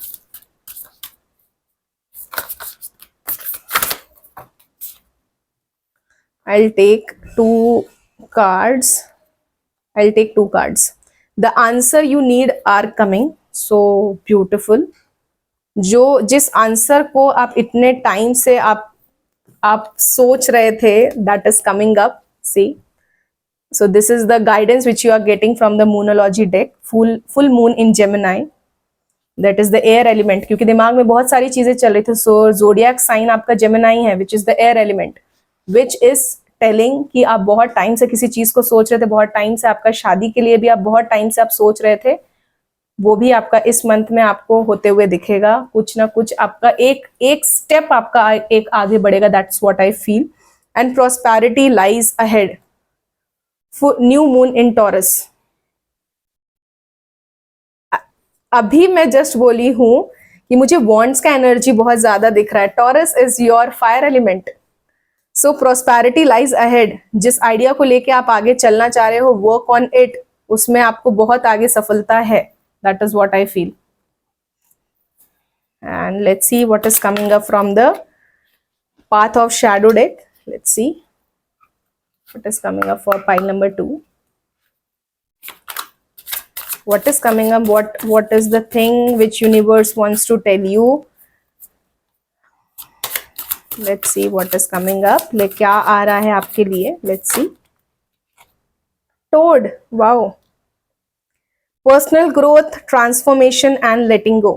I'll take two cards. The answer you need are coming. So beautiful. जिस आंसर को आप इतने टाइम से आप सोच रहे थे, that is coming up. See. So this is the guidance which you are getting from the Moonology deck. Full moon in Gemini. That is the air element. क्योंकि दिमाग में बहुत सारी चीजें चल रही थी। So zodiac sign आपका Gemini है, which is the air element. Which is telling कि आप बहुत टाइम से किसी चीज को सोच रहे थे, बहुत टाइम से आपका शादी के लिए भी आप बहुत टाइम से आप सोच रहे थे, वो भी आपका इस मंथ में आपको होते हुए दिखेगा। कुछ ना कुछ आपका एक स्टेप आपका एक आगे बढ़ेगा। That's what I feel. and prosperity lies ahead. New moon in Taurus. अभी मैं जस्ट बोली हूं कि मुझे वॉन्ड्स का एनर्जी बहुत ज्यादा दिख रहा है. Taurus is your fire element. So prosperity lies ahead. जिस आइडिया को लेके आप आगे चलना चाह रहे हो, वर्क ऑन इट, उसमें आपको बहुत आगे सफलता है. That is what I feel. And let's see what is coming up from the path of shadow deck. Let's see what is coming up for pile number 2. What is coming up? What is the thing which universe wants to tell you? Let's see what is coming up. क्या आ रहा है आपके लिए? Let's see. Toad. Wow. Personal growth, transformation and letting go.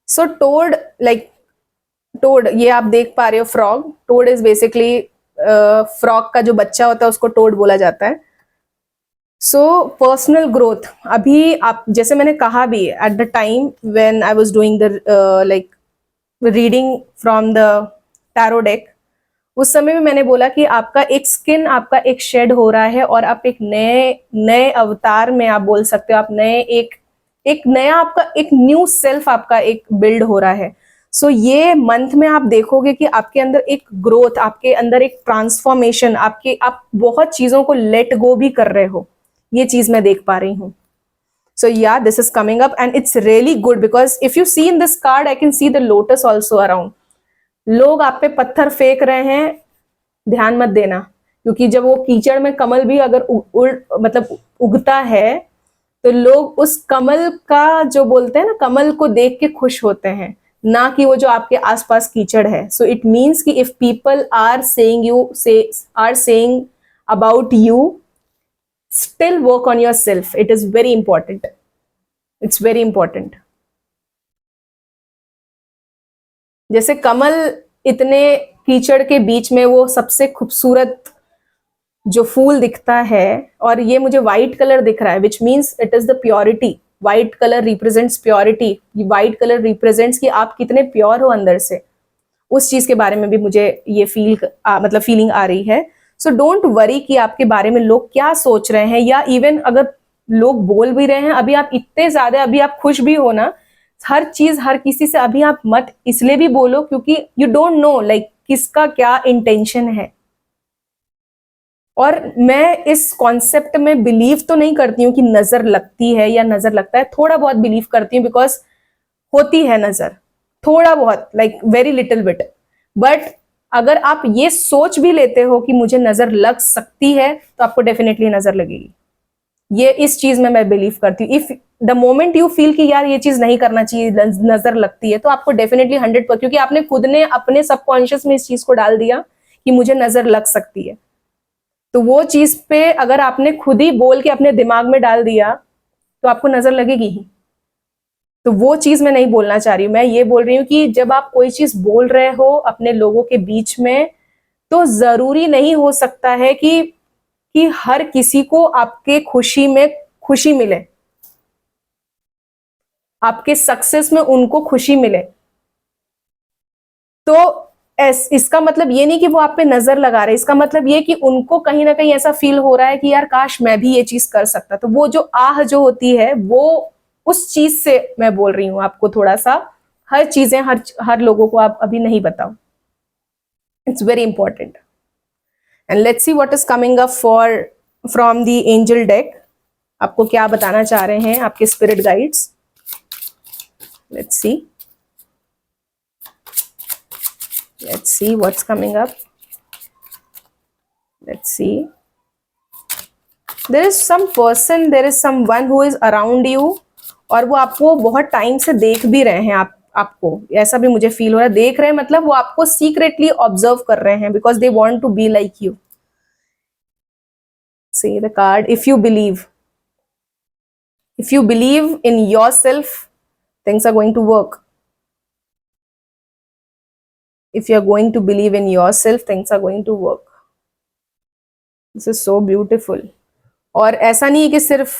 So toad, like toad, ये आप देख पा रहे हो frog. Toad is basically frog का जो बच्चा होता है उसको toad बोला जाता है. So personal growth. अभी आप, जैसे मैंने कहा भी at the time when I was doing the like reading from the tarot deck, उस समय में मैंने बोला कि आपका एक स्किन, आपका एक शेड हो रहा है और आप एक नए अवतार में, आप बोल सकते हो, आप नए एक नया आपका एक न्यू सेल्फ आपका एक बिल्ड हो रहा है. सो ये मंथ में आप देखोगे कि आपके अंदर एक ग्रोथ, आपके अंदर एक ट्रांसफॉर्मेशन, आप बहुत चीजों को लेट गो भी कर रहे हो. ये चीज मैं देख पा रही हूँ. So yeah this is coming up and it's really good because if you see in this card I can see the lotus also around. लोग आप पे पत्थर फेंक रहे हैं, ध्यान मत देना, क्योंकि जब वो कीचड़ में कमल भी अगर मतलब उगता है तो लोग उस कमल का, जो बोलते हैं ना, कमल को देख के खुश होते हैं, ना कि वो जो आपके आसपास कीचड़ है. सो इट मीन्स कि if people are saying about you, still work on yourself. It is very important. It's very important. जैसे कमल इतने कीचड़ के बीच में वो सबसे खूबसूरत जो फूल दिखता है, और ये मुझे व्हाइट कलर दिख रहा है, which means it is the purity. White colour represents purity. White colour represents कि आप कितने प्योर हो अंदर से. उस चीज के बारे में भी मुझे ये मतलब फीलिंग आ रही है. सो डोंट वरी कि आपके बारे में लोग क्या सोच रहे हैं, या इवन अगर लोग बोल भी रहे हैं, अभी आप इतने ज्यादा, अभी आप खुश भी हो ना, हर चीज हर किसी से अभी आप मत इसलिए भी बोलो क्योंकि यू डोंट नो लाइक किसका क्या इंटेंशन है. और मैं इस कॉन्सेप्ट में बिलीव तो नहीं करती हूँ कि नजर लगती है या नजर लगता है. थोड़ा बहुत बिलीव करती हूँ बिकॉज होती है नजर, थोड़ा बहुत, like very little bit. But अगर आप ये सोच भी लेते हो कि मुझे नजर लग सकती है, तो आपको डेफिनेटली नजर लगेगी. ये इस चीज में मैं बिलीव करती हूँ. If the moment you feel कि यार ये चीज नहीं करना चाहिए, नजर लगती है, तो आपको डेफिनेटली 100%, क्योंकि आपने खुद ने अपने सबकॉन्शियस में इस चीज को डाल दिया कि मुझे नजर लग सकती है. तो वो चीज पे अगर आपने खुद ही बोल के अपने दिमाग में डाल दिया तो आपको नजर लगेगी ही. तो वो चीज मैं नहीं बोलना चाह रही हूँ. मैं ये बोल रही हूँ कि जब आप कोई चीज बोल रहे हो अपने लोगों के बीच में, तो जरूरी नहीं हो सकता है कि हर किसी को आपके खुशी में खुशी मिले, आपके सक्सेस में उनको खुशी मिले. तो इसका मतलब ये नहीं कि वो आप पे नजर लगा रहे. इसका मतलब ये कि उनको कहीं ना कहीं ऐसा फील हो रहा है कि यार काश मैं भी ये चीज कर सकता. तो वो जो आह जो होती है, वो उस चीज से मैं बोल रही हूं आपको. थोड़ा सा हर चीजें हर लोगों को आप अभी नहीं बताओ. It's very important. And let's see what is coming up from the angel deck. आपको क्या बताना चाह रहे हैं आपके spirit guides. Let's see what's coming up. Let's see. There is some person, there is someone who is around you, और वो आपको बहुत टाइम से देख भी रहे हैं. आपको ऐसा भी मुझे फील हो रहा है. देख रहे हैं मतलब वो आपको सीक्रेटली ऑब्जर्व कर रहे हैं, because they want to be like you. See the card. If you believe in yourself, things are going to work. If you are going to believe in yourself, things are going to work. This is so beautiful. और ऐसा नहीं है कि सिर्फ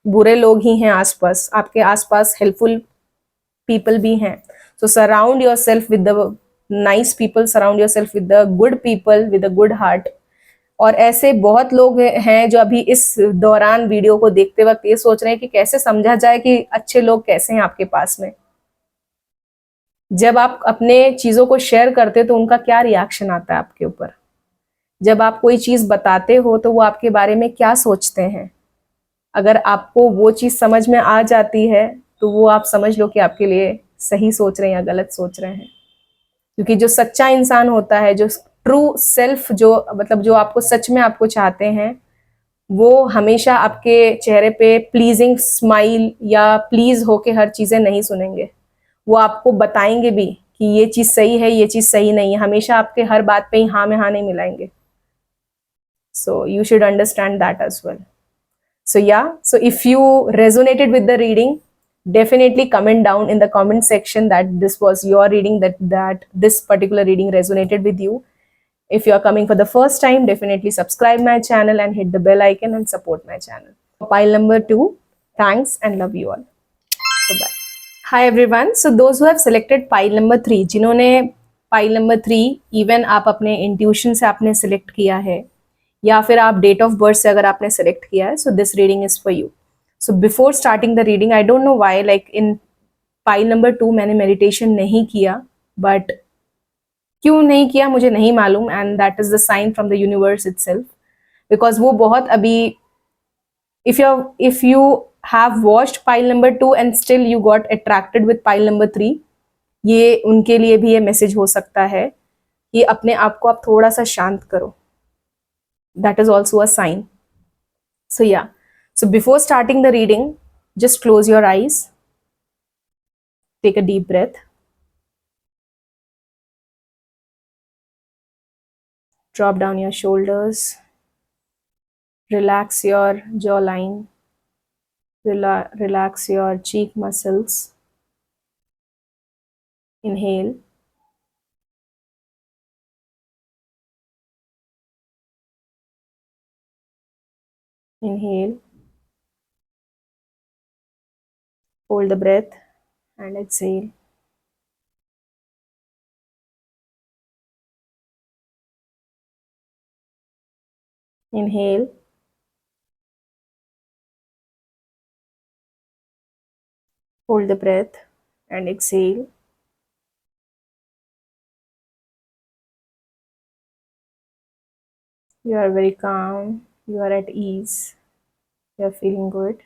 बुरे लोग ही हैं आसपास, आपके आसपास हेल्पफुल पीपल भी हैं. So surround yourself with the nice people, surround yourself with the good people with a good heart. और ऐसे बहुत लोग हैं जो अभी इस दौरान वीडियो को देखते वक्त ये सोच रहे हैं कि कैसे समझा जाए कि अच्छे लोग कैसे हैं आपके पास में। जब आप अपने चीजों को शेयर करते हो तो उनका क्या रिएक्शन आता है आपके ऊपर? जब आप कोई चीज बताते हो तो वो आपके बारे में क्या सोचते हैं? अगर आपको वो चीज समझ में आ जाती है तो वो आप समझ लो कि आपके लिए सही सोच रहे हैं या गलत सोच रहे हैं। क्योंकि जो सच्चा इंसान होता है, जो ट्रू सेल्फ, जो मतलब जो आपको सच में आपको चाहते हैं, वो हमेशा आपके चेहरे पे प्लीजिंग स्माइल या प्लीज होके हर चीजें नहीं सुनेंगे। वो आपको बताएंगे भी कि ये चीज सही है, ये चीज सही नहीं है। हमेशा आपके हर बात पे ही हाँ में हाँ नहीं मिलाएंगे। So you should understand that as well. So yeah, so if you resonated with the reading, definitely comment down in the comment section that this was your reading, that this particular reading resonated with you. If you are coming for the first time, definitely subscribe my channel and hit the bell icon and support my channel. Pile number 2, thanks and love you all. Bye-bye. Hi everyone. So those who have selected pile number 3, जिन्होंने pile number 3 even आप अपने intuition से आपने select किया है, या फिर आप डेट ऑफ बर्थ से अगर आपने सेलेक्ट किया है, so this reading is for you. So before starting the reading, I don't know why, like in pile number 2 मैंने मेडिटेशन नहीं किया, बट क्यों नहीं किया मुझे नहीं मालूम, and that is the sign from the universe itself. Because वो बहुत अभी, if you have watched pile number 2 and still you got attracted with pile number 3, ये उनके लिए भी ये मैसेज हो सकता है कि अपने आप को आप थोड़ा सा शांत करो. That is also a sign. So yeah, so before starting the reading, just close your eyes, take a deep breath, drop down your shoulders, relax your jawline, relax your cheek muscles. Inhale, inhale, hold the breath and exhale. Inhale, hold the breath and exhale. You are very calm, you are at ease, you are feeling good.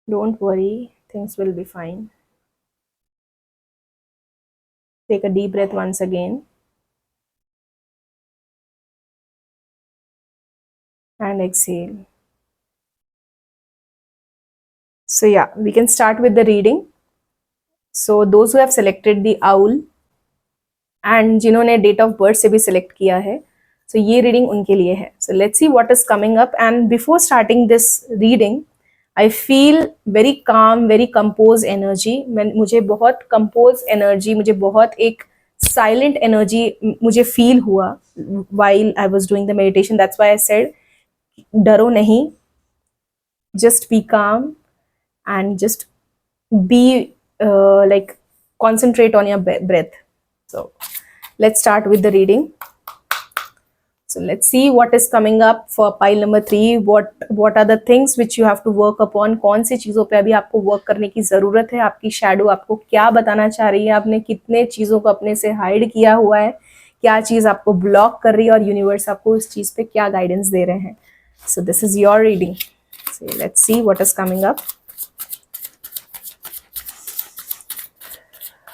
Don't worry, things will be fine. Take a deep breath once again and exhale. So yeah, we can start with the reading. So those who have selected the owl and जिन्होंने date of birth से भी select किया है, so ये reading उनके लिए है. So let's see what is coming up. And before starting this reading, I feel very calm, very composed energy. मुझे बहुत composed energy, मुझे बहुत एक silent energy मुझे feel हुआ while I was doing the meditation. That's why I said, डरो नहीं, just be calm and just be like concentrate on your breath. So let's start with the reading. So let's see what is coming up for pile number 3. What are the things which you have to work upon? कौन सी चीज़ों पे अभी आपको work करने की ज़रूरत है? आपकी शैडो आपको क्या बताना चाह रही है? आपने कितने चीज़ों को अपने से हाइड किया हुआ है? क्या चीज़ आपको ब्लॉक कर रही है और यूनिवर्स आपको उस चीज़ पे क्या गाइडेंस दे रहे हैं? So this is your reading. So let's see what is coming up.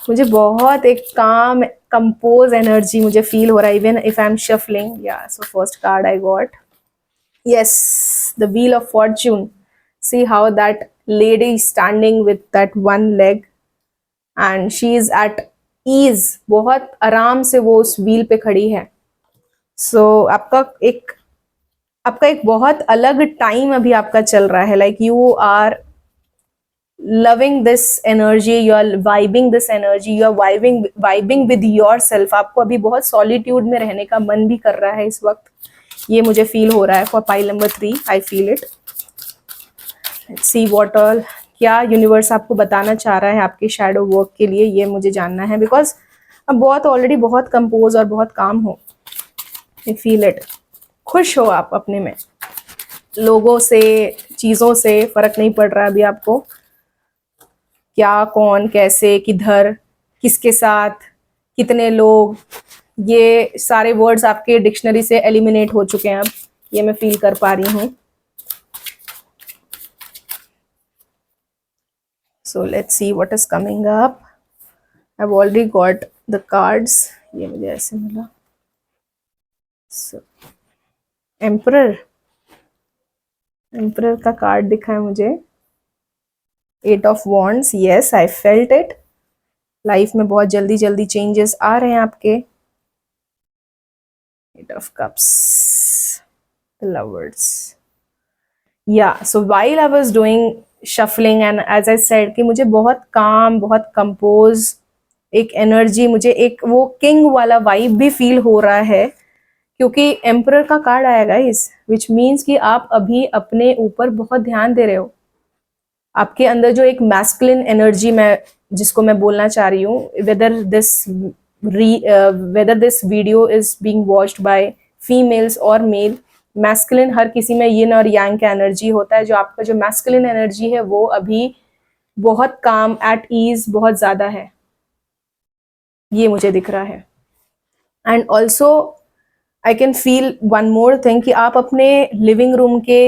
मुझे बहुत एक काम कंपोज एनर्जी मुझे फील हो रहा है, even if I am shuffling. Yeah so first card I got, yes, the wheel of fortune. See how that lady standing with that one leg and she is at ease. बहुत आराम से वो उस wheel पे खड़ी है. सो आपका एक बहुत अलग टाइम अभी आपका चल रहा है. Like you are loving this energy, you are vibing this energy, you are vibing with yourself. आपको अभी बहुत solitude में रहने का मन भी कर रहा है इस वक्त, ये मुझे feel हो रहा है for pile number 3. I feel it. Let's see what all क्या यूनिवर्स आपको बताना चाह रहा है आपके शैडो वर्क के लिए, ये मुझे जानना है। बिकॉज अब बहुत ऑलरेडी बहुत कंपोज और बहुत काम हो, आई फील इट। खुश हो आप अपने में, लोगों से चीज़ों से फर्क नहीं पड़ रहा अभी आपको, क्या कौन कैसे किधर किसके साथ कितने लोग, ये सारे वर्ड्स आपके डिक्शनरी से एलिमिनेट हो चुके हैं अब, ये मैं फील कर पा रही हूँ। सो let's see what is coming up. I have already got the cards, ये मुझे ऐसे मिला। सो एम्परर, एम्परर का कार्ड दिखा है मुझे। 8 of wands, yes I felt it. Life में बहुत जल्दी जल्दी चेंजेस आ रहे हैं आपके। 8 of cups, lovers, yeah so while I was doing shuffling and as I said कि मुझे बहुत काम, बहुत कंपोज एक एनर्जी, मुझे एक वो किंग वाला वाइब भी फील हो रहा है, क्योंकि एम्परर का कार्ड आया गाइस, विच मीन्स कि आप अभी अपने ऊपर बहुत ध्यान दे रहे हो। आपके अंदर जो एक मैस्कुलिन एनर्जी मैं जिसको मैं बोलना चाह रही हूँ, whether this video is being watched bye females और मेल, मैस्कुलिन हर किसी में यिन और यांग का एनर्जी होता है। जो आपका जो मैस्कुलिन एनर्जी है वो अभी बहुत काम, एट ईज बहुत ज्यादा है, ये मुझे दिख रहा है। And also I can feel one more thing कि आप अपने लिविंग रूम के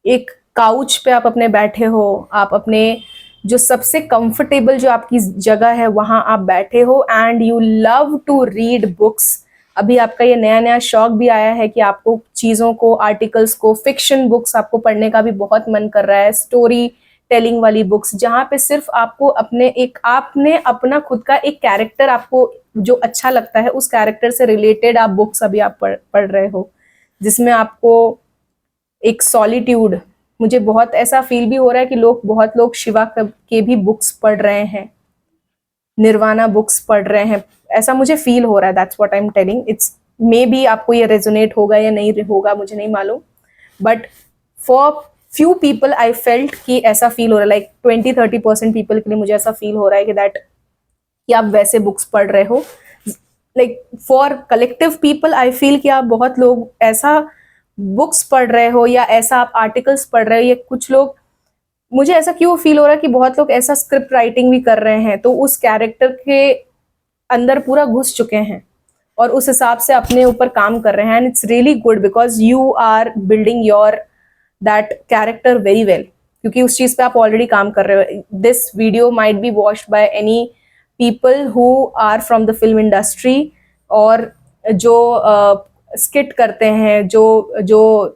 एक काउच पे आप अपने बैठे हो, आप अपने जो सबसे कंफर्टेबल जो आपकी जगह है वहां आप बैठे हो, and you love to read books. अभी आपका ये नया नया शौक भी आया है कि आपको चीज़ों को, आर्टिकल्स को, फिक्शन बुक्स आपको पढ़ने का भी बहुत मन कर रहा है, स्टोरी टेलिंग वाली बुक्स, जहाँ पे सिर्फ आपको अपने एक, आपने अपना खुद का एक कैरेक्टर आपको जो अच्छा लगता है उस कैरेक्टर से रिलेटेड आप बुक्स अभी आप पढ़ रहे हो, जिसमें आपको एक सॉलिट्यूड, मुझे बहुत ऐसा फील भी हो रहा है कि बहुत लोग शिवा के भी बुक्स पढ़ रहे हैं, निर्वाणा बुक्स पढ़ रहे हैं, ऐसा मुझे फील हो रहा है। That's what I am telling. It's may be आपको ये रेजोनेट होगा या नहीं होगा मुझे नहीं मालूम, but for few people I felt कि ऐसा फील हो रहा है, लाइक 20-30% पीपल के लिए मुझे ऐसा फील हो रहा है कि दैट कि आप वैसे बुक्स पढ़ रहे हो। Like for collective people I feel कि आप बहुत लोग ऐसा बुक्स पढ़ रहे हो या ऐसा आप आर्टिकल्स पढ़ रहे हो, या कुछ लोग, मुझे ऐसा क्यों फील हो रहा है कि बहुत लोग ऐसा स्क्रिप्ट राइटिंग भी कर रहे हैं, तो उस कैरेक्टर के अंदर पूरा घुस चुके हैं और उस हिसाब से अपने ऊपर काम कर रहे हैं। And it's really good because you are building your that character very well, क्योंकि उस चीज पे आप ऑलरेडी काम कर रहे हो। This video might be watched by any people who are from the film industry, और जो स्किट करते हैं, जो जो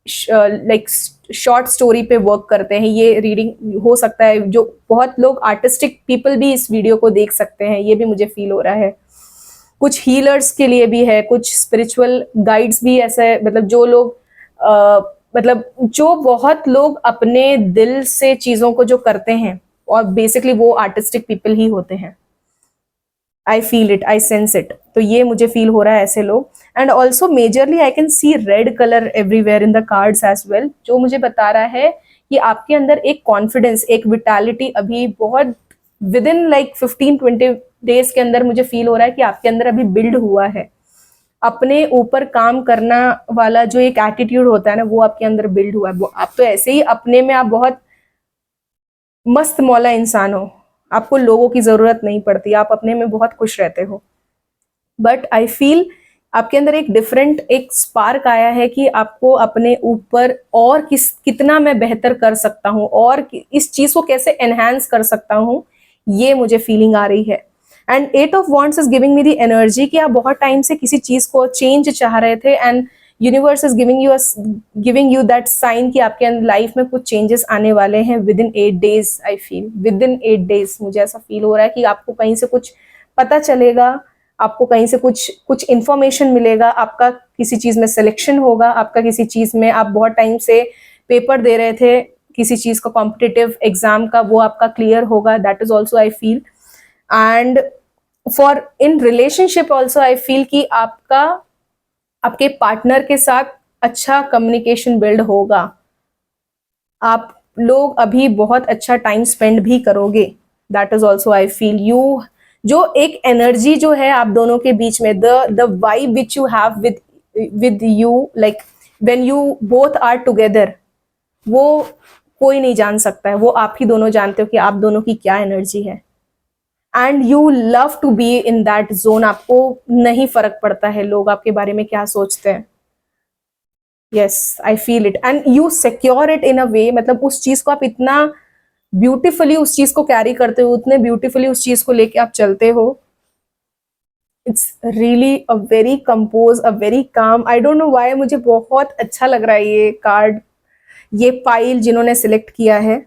लाइक शॉर्ट स्टोरी पे वर्क करते हैं, ये रीडिंग हो सकता है। जो बहुत लोग आर्टिस्टिक पीपल भी इस वीडियो को देख सकते हैं, ये भी मुझे फील हो रहा है। कुछ हीलर्स के लिए भी है, कुछ स्पिरिचुअल गाइड्स भी ऐसे, मतलब जो लोग मतलब जो बहुत लोग अपने दिल से चीजों को जो करते हैं, और बेसिकली वो आर्टिस्टिक पीपल ही होते हैं। I feel it, I sense it, तो ये मुझे फील हो रहा है ऐसे लोग। And also majorly I can see red colour everywhere in the cards as well, जो मुझे बता रहा है कि आपके अंदर एक कॉन्फिडेंस, एक विटैलिटी अभी बहुत विद इन लाइक 15-20 डेज के अंदर मुझे फील हो रहा है कि आपके अंदर अभी बिल्ड हुआ है। अपने ऊपर काम करना वाला जो एक एटीट्यूड होता है ना, वो आपके अंदर बिल्ड हुआ है। आप तो ऐसे ही अपने में आप बहुत मस्त मौला इंसान हो, आपको लोगों की जरूरत नहीं पड़ती, आप अपने में बहुत खुश रहते हो। बट आई फील आपके अंदर एक डिफरेंट एक स्पार्क आया है कि आपको अपने ऊपर और कितना मैं बेहतर कर सकता हूँ और इस चीज को कैसे एनहांस कर सकता हूँ, ये मुझे फीलिंग आ रही है। And 8 of wands is giving me the energy कि आप बहुत टाइम से किसी चीज को चेंज चाह रहे थे, and universe is giving you that sign कि आपके लाइफ में कुछ चेंजेस आने वाले हैं within 8 days. I feel within 8 days मुझे ऐसा फील हो रहा है कि आपको कहीं से कुछ पता चलेगा, आपको कहीं से कुछ इन्फॉर्मेशन मिलेगा, आपका किसी चीज में सिलेक्शन होगा, आपका किसी चीज में, आप बहुत टाइम से पेपर दे रहे थे किसी चीज का, कॉम्पिटिटिव एग्जाम का, वो आपका क्लियर होगा। That is also I feel. And for in relationship also I feel कि आपका आपके पार्टनर के साथ अच्छा कम्युनिकेशन बिल्ड होगा। आप लोग अभी बहुत अच्छा टाइम स्पेंड भी करोगे, that is also I feel you. जो एक एनर्जी जो है आप दोनों के बीच में, the vibe which you have with you, like when you both are together, वो कोई नहीं जान सकता है, वो आप ही दोनों जानते हो कि आप दोनों की क्या एनर्जी है। And you love to be in that zone, आपको नहीं फर्क पड़ता है लोग आपके बारे में क्या सोचते हैं। Yes, I feel it, and you secure it in a way, मतलब उस चीज को आप इतना ब्यूटिफुली उस चीज को कैरी करते हो, उतने ब्यूटिफुली उस चीज को लेके आप चलते हो। It's really a very compose, a very calm, I don't know why, मुझे बहुत अच्छा लग रहा है ये कार्ड, ये पाइल जिन्होंने सिलेक्ट किया है।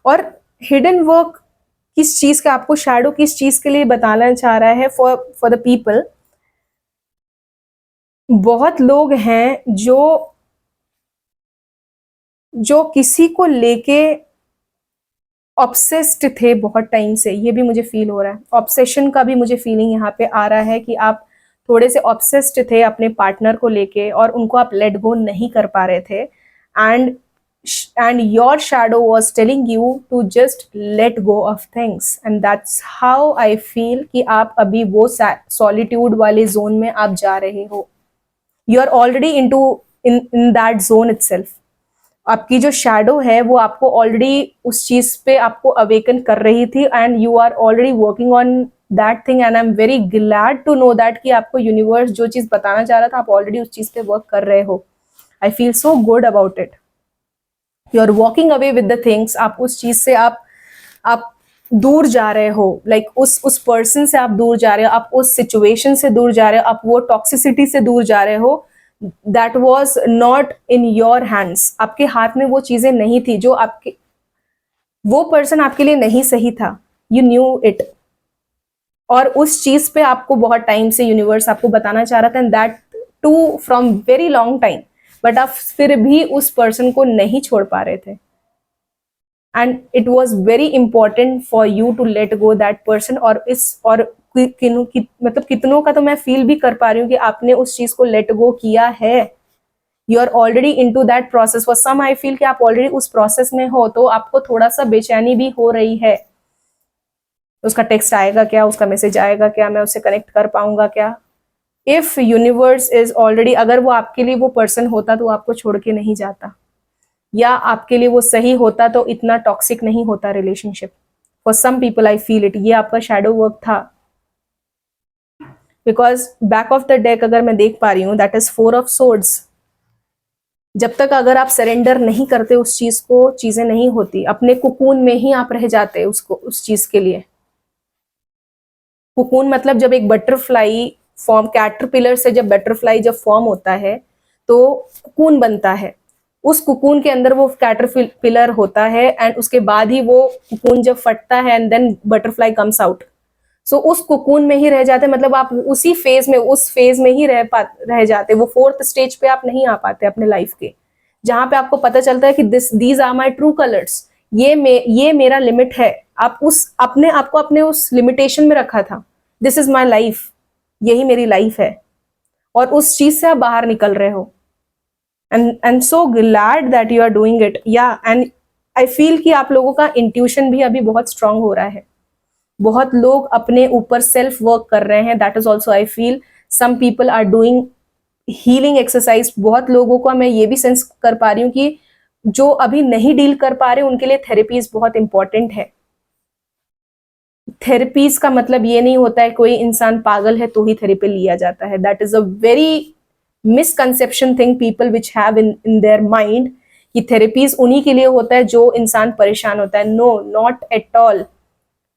और हिडन वर्क किस चीज का, आपको शैडो किस चीज के लिए बताना चाह रहा है, फॉर द पीपल। बहुत लोग हैं जो किसी को लेके ऑब्सेस्ड थे बहुत टाइम से, ये भी मुझे फील हो रहा है। ऑब्सेशन का भी मुझे फीलिंग यहाँ पे आ रहा है कि आप थोड़े से ऑब्सेस्ड थे अपने पार्टनर को लेके और उनको आप लेट गो नहीं कर पा रहे थे, and your shadow was telling you to just let go of things, and that's how I feel कि आप अभी वो सॉलिट्यूड वाले जोन में आप जा रहे हो। You are already in that zone itself. आपकी जो शैडो है वो आपको ऑलरेडी उस चीज पे आपको अवेकन कर रही थी, and you are already working on that thing, and I am very glad to know that कि आपको यूनिवर्स जो चीज बताना चाह रहा था आप ऑलरेडी उस चीज पे वर्क कर रहे हो। I feel so good about it. You are walking away with the things, आप उस चीज से आप दूर जा रहे हो, लाइक उस पर्सन से आप दूर जा रहे हो, आप उस सिचुएशन से दूर जा रहे हो, आप वो टॉक्सिसिटी से दूर जा रहे हो। That was not in your hands, आपके हाथ में वो चीजें नहीं थी, जो आपके वो पर्सन आपके लिए नहीं सही था, यू न्यू इट। और उस चीज पे आपको बहुत टाइम से यूनिवर्स आपको बताना चाह रहा था, and that too from very long time, but आप फिर भी उस पर्सन को नहीं छोड़ पा रहे थे, and it was very important for you to let go that person. और मतलब कितनों का तो मैं फील भी कर पा रही हूँ कि आपने उस चीज को लेट गो किया है। You are already into that process, for some I feel कि आप ऑलरेडी उस प्रोसेस में हो, तो आपको थोड़ा सा बेचैनी भी हो रही है। उसका टेक्स्ट आएगा क्या, उसका मैसेज आएगा क्या, मैं उससे कनेक्ट कर पाऊंगा क्या। इफ यूनिवर्स इज ऑलरेडी, अगर वो आपके लिए वो पर्सन होता तो आपको छोड़ के नहीं जाता, या आपके लिए वो सही होता तो इतना टॉक्सिक नहीं होता relationship. For some people I feel it, ये आपका शैडो वर्क था। Because back of the deck अगर मैं देख पा रही हूँ, दैट इज 4 ऑफ सोर्ड्स। जब तक अगर आप सरेंडर नहीं करते उस चीज को, चीजें नहीं होती, अपने कुकून में ही आप रह जाते उसको, उस चीज के लिए। कुकून मतलब जब एक बटरफ्लाई फॉर्म, कैटरपिलर से जब बटरफ्लाई जब फॉर्म होता है तो कुकून बनता है, उस कुकून के अंदर वो कैटरपिलर होता है, एंड उसके बाद ही वो कुकून जब फटता है and then butterfly comes out. So उस कुकून में ही रह जाते, मतलब आप उसी फेज में, उस फेज में ही रह जाते, वो 4th स्टेज पे आप नहीं आ पाते अपने लाइफ के, जहां पे आपको पता चलता है कि these are my true colours, ये मेरा लिमिट है। आप उस अपने आप को अपने उस लिमिटेशन में रखा था, दिस इज माई लाइफ, यही मेरी लाइफ है, और उस चीज से आप बाहर निकल रहे हो, and so glad that you are doing it. या एंड आई फील कि आप लोगों का इंट्यूशन भी अभी बहुत स्ट्रांग हो रहा है, बहुत लोग अपने ऊपर सेल्फ वर्क कर रहे हैं, that is also I feel. Some people are doing healing exercise, बहुत लोगों को मैं ये भी सेंस कर पा रही हूँ कि जो अभी नहीं डील कर पा रहे उनके लिए थेरेपीज बहुत इंपॉर्टेंट है। थेरेपीज का मतलब ये नहीं होता है कोई इंसान पागल है तो ही थेरेपी लिया जाता है, that is a very misconception thing people which have in their mind, कि थेरेपीज उन्हीं के लिए होता है जो इंसान परेशान होता है। No, not at all.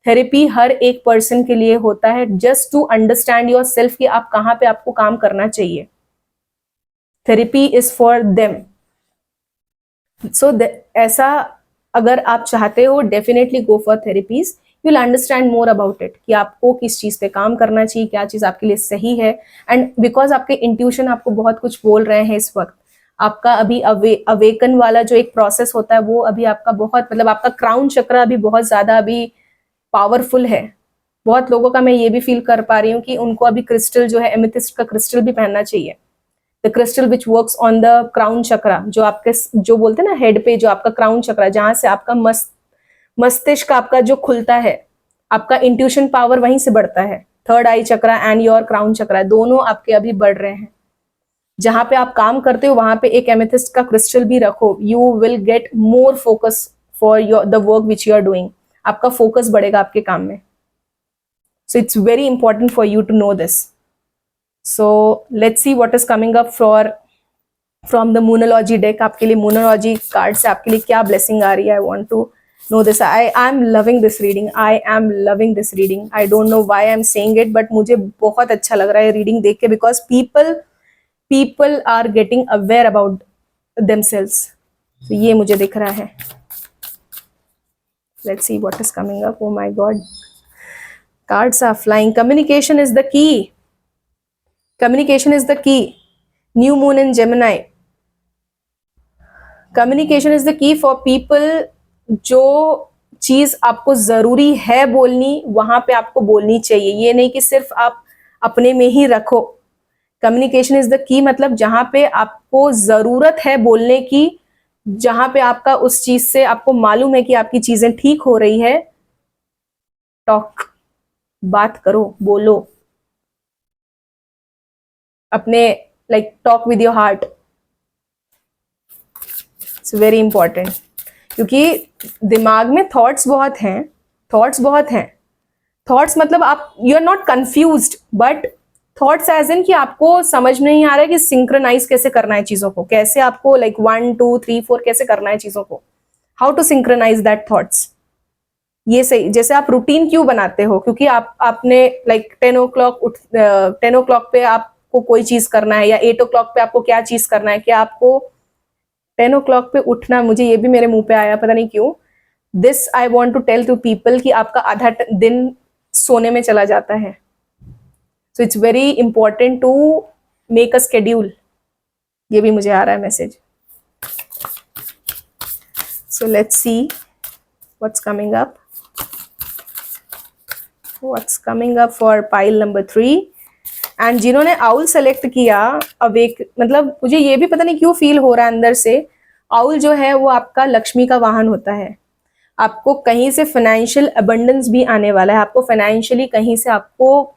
Therapy हर एक पर्सन के लिए होता है, just to understand yourself कि आप कहाँ पे आपको काम करना चाहिए। Therapy is for them. So ऐसा अगर आप चाहते हो, definitely go for therapies, you will understand more about it कि आपको किस चीज पे काम करना चाहिए, क्या चीज आपके लिए सही है। एंड बिकॉज आपके इंट्यूशन आपको बहुत कुछ बोल रहे हैं इस वक्त, आपका अभी अवेकन वाला जो एक प्रोसेस होता है वो अभी आपका बहुत, मतलब आपका क्राउन चक्र अभी बहुत ज्यादा अभी पावरफुल है। बहुत लोगों का मैं ये भी फील कर पा रही हूँ कि उनको अभी क्रिस्टल जो है, एमेथिस्ट का क्रिस्टल भी पहनना चाहिए। The the crystal which works on the crown chakra, जो आपके जो बोलते हैं ना हेड पे, जो आपका क्राउन चक्रा, जहां से आपका मस्तिष्क आपका जो खुलता है, आपका इंट्यूशन पावर वहीं से बढ़ता है। Third eye chakra and your crown chakra दोनों आपके अभी बढ़ रहे हैं। जहां पे आप काम करते हो वहां पे एक एमेथिस्ट का क्रिस्टल भी रखो, you will get more focus for your the work which you are doing. आपका फोकस बढ़ेगा आपके काम में। So it's very important for you to know this. So let's see what is coming up for from the Moonology deck. आपके लिए मूनोलॉजी card से आपके लिए क्या ब्लेसिंग आ रही है, I want to know this. I am loving this reading. I am loving this reading. I don't know why I'm saying it, but मुझे बहुत अच्छा लग रहा है रीडिंग देख के, because people are getting aware about themselves. So ये मुझे दिख रहा है. Let's see what is coming up. Oh my God, cards are flying. Communication is the key. Communication is the key. New moon in Gemini. Communication is the key for people. जो चीज आपको जरूरी है बोलनी, वहां पे आपको बोलनी चाहिए। ये नहीं कि सिर्फ आप अपने में ही रखो। कम्युनिकेशन इज द की, मतलब जहां पे आपको जरूरत है बोलने की, जहां पे आपका उस चीज से आपको मालूम है कि आपकी चीजें ठीक हो रही है, टॉक, बात करो, बोलो अपने, like talk with your heart. It's very important, क्योंकि दिमाग में थॉट्स बहुत हैं, थॉट्स मतलब आप, you are not confused, but thoughts as in कि आपको समझ नहीं आ रहा है कि सिंक्रोनाइज कैसे करना है चीजों को, कैसे आपको लाइक 1 2 3 4 कैसे करना है चीजों को, how to synchronise that thoughts. ये सही, जैसे आप रूटीन क्यों बनाते हो, क्योंकि आपने लाइक 10 o'clock पे आपको कोई चीज करना है, या 8 o'clock पे आपको क्या चीज करना है, क्या आपको 10 o'clock पे उठना, मुझे ये भी मेरे मुंह पे आया पता नहीं क्यों। This I want to tell to people कि आपका आधा दिन सोने में चला जाता है। So it's very important to make a schedule. ये भी मुझे आ रहा है message. So let's see what's coming up, for pile number 3। And जिन्होंने आउल सेलेक्ट किया, अवेक, मतलब मुझे ये भी पता नहीं क्यों फील हो रहा है अंदर से, आउल जो है वो आपका लक्ष्मी का वाहन होता है। आपको कहीं से फाइनेंशियल अबंडेंस भी आने वाला है, आपको फाइनेंशियली कहीं से आपको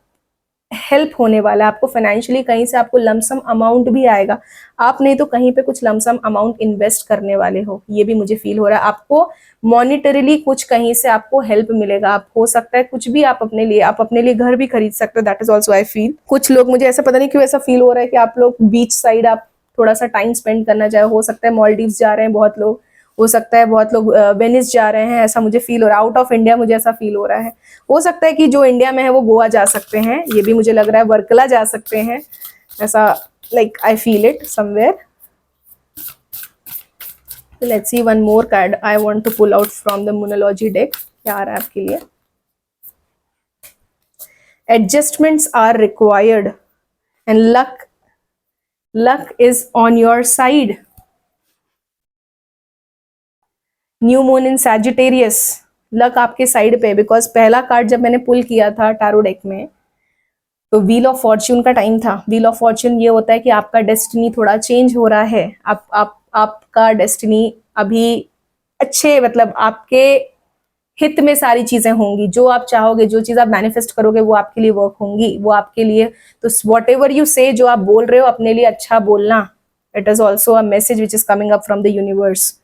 हेल्प होने वाला है, आपको फाइनेंशियली कहीं से आपको लमसम अमाउंट भी आएगा। आप नहीं तो कहीं पे कुछ लमसम अमाउंट इन्वेस्ट करने वाले हो, ये भी मुझे फील हो रहा है। आपको मॉनिटरीली कुछ कहीं से आपको हेल्प मिलेगा। आप हो सकता है कुछ भी आप अपने लिए घर भी खरीद सकते हो, that is also I feel. कुछ लोग, मुझे ऐसा पता नहीं क्यों ऐसा फील हो रहा है कि आप लोग बीच साइड आप थोड़ा सा टाइम स्पेंड करना चाहे, हो सकता है मॉलडीव्स जा रहे हैं बहुत लोग, हो सकता है बहुत लोग वेनिस जा रहे हैं, ऐसा मुझे फील हो रहा है। आउट ऑफ इंडिया मुझे ऐसा फील हो रहा है। हो सकता है कि जो इंडिया में है वो गोवा जा सकते हैं, ये भी मुझे लग रहा है, वर्कला जा सकते हैं, ऐसा like I feel it somewhere. Let's see one more card I want to pull out from the Moonology deck. क्या आ रहा है आपके लिए? Adjustments are required and luck is on your side. New moon in Sagittarius, luck आपके side पे, because पहला card जब मैंने पुल किया था टैरो डेक में तो व्हील ऑफ फॉर्च्यून का टाइम था। व्हील ऑफ फॉर्च्यून ये होता है कि आपका डेस्टिनी थोड़ा चेंज हो रहा है। आपका डेस्टिनी अभी अच्छे, मतलब आपके हित में सारी चीजें होंगी, जो आप चाहोगे, जो चीज आप मैनिफेस्ट करोगे वो आपके लिए वर्क होंगी, वो आपके लिए। तो वॉट एवर यू से, जो आप बोल रहे हो अपने लिए अच्छा बोलना, it is also a message which is coming up from the universe.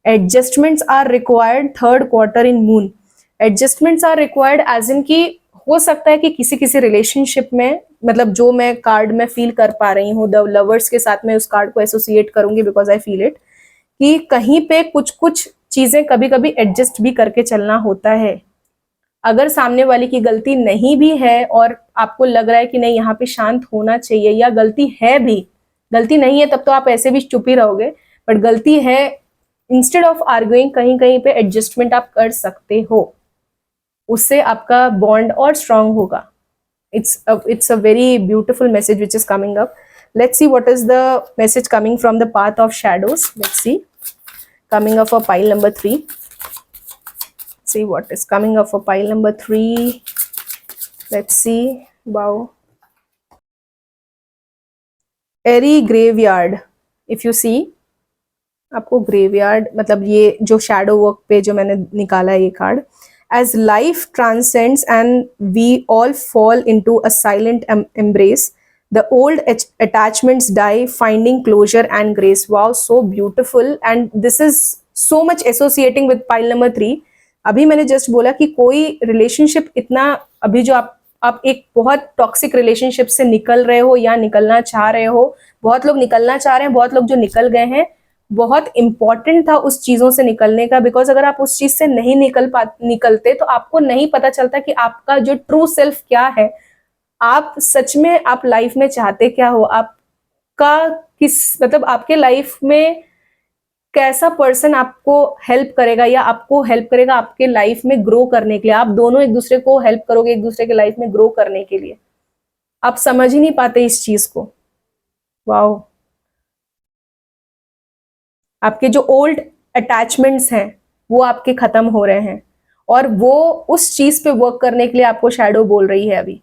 Adjustments are required 3rd quarter in moon. Adjustments are required as in की हो सकता है कि किसी रिलेशनशिप में, मतलब जो मैं कार्ड में फील कर पा रही हूँ, द लवर्स के साथ मैं उस कार्ड को एसोसिएट करूंगी बिकॉज आई फील इट, कि कहीं पे कुछ चीजें कभी कभी एडजस्ट भी करके चलना होता है। अगर सामने वाले की गलती नहीं भी है और आपको लग रहा है कि नहीं यहाँ पे शांत होना चाहिए, या गलती है भी, गलती नहीं है तब तो आप ऐसे भी चुप ही रहोगे, बट गलती है, इंस्टेड ऑफ आर्ग्यूइंग कहीं कहीं पे एडजस्टमेंट आप कर सकते हो, उससे आपका बॉन्ड और स्ट्रांग होगा। it's a very beautiful message which is coming up. Let's see what is the message coming from the path of shadows. Let's see, coming up for pile number 3. See what is coming up for pile number 3. Let's see. Wow. Eerie graveyard, if you see, आपको graveyard मतलब ये जो shadow work पे जो मैंने निकाला है ये card, as life transcends and we all fall into a silent embrace, the old attachments die finding closure and grace. Wow, so beautiful. And this is so much associating with pile number 3. अभी मैंने just बोला कि कोई relationship इतना, अभी जो आप एक बहुत टॉक्सिक रिलेशनशिप से निकल रहे हो या निकलना चाह रहे हो, बहुत लोग निकलना चाह रहे हैं, बहुत लोग जो निकल गए हैं, बहुत इंपॉर्टेंट था उस चीजों से निकलने का. बिकॉज अगर आप उस चीज से नहीं निकलते तो आपको नहीं पता चलता कि आपका जो ट्रू सेल्फ क्या है, आप सच में आप लाइफ में चाहते क्या हो, आपका किस मतलब आपके लाइफ में कैसा पर्सन आपको हेल्प करेगा या आपको हेल्प करेगा आपके लाइफ में ग्रो करने के लिए. आप दोनों एक दूसरे को हेल्प करोगे एक दूसरे के लाइफ में ग्रो करने के लिए. आप समझ ही नहीं पाते इस चीज को. वाओ, आपके जो ओल्ड अटैचमेंट्स हैं वो आपके खत्म हो रहे हैं और वो उस चीज पे वर्क करने के लिए आपको शैडो बोल रही है अभी.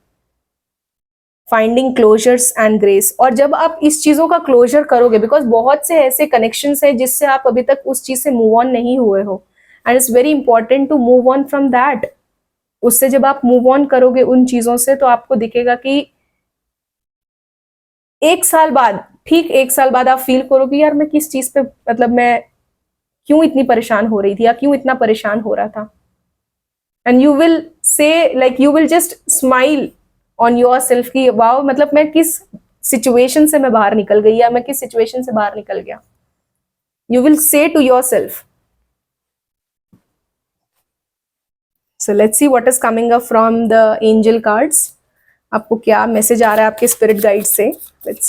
Finding closures and grace. और जब आप इस चीजों का क्लोजर करोगे, बिकॉज बहुत से ऐसे कनेक्शंस हैं जिससे आप अभी तक उस चीज से मूव ऑन नहीं हुए हो, and it's very important to move on from that. उससे जब आप मूव ऑन करोगे उन चीजों से, तो आपको दिखेगा कि एक साल बाद, ठीक एक साल बाद आप फील करोगे यार मैं किस चीज पे, मतलब मैं क्यों इतनी परेशान हो रही थी या क्यों इतना परेशान हो रहा था. एंड यू विल से like you will just smile on your self की वाओ, मतलब मैं किस सिचुएशन से मैं बाहर निकल गई या मैं किस सिचुएशन से बाहर निकल गया. You will say to your self. So let's see what is coming up from the angel cards. आपको क्या मैसेज आ रहा है आपके स्पिरिट गाइड से. Let's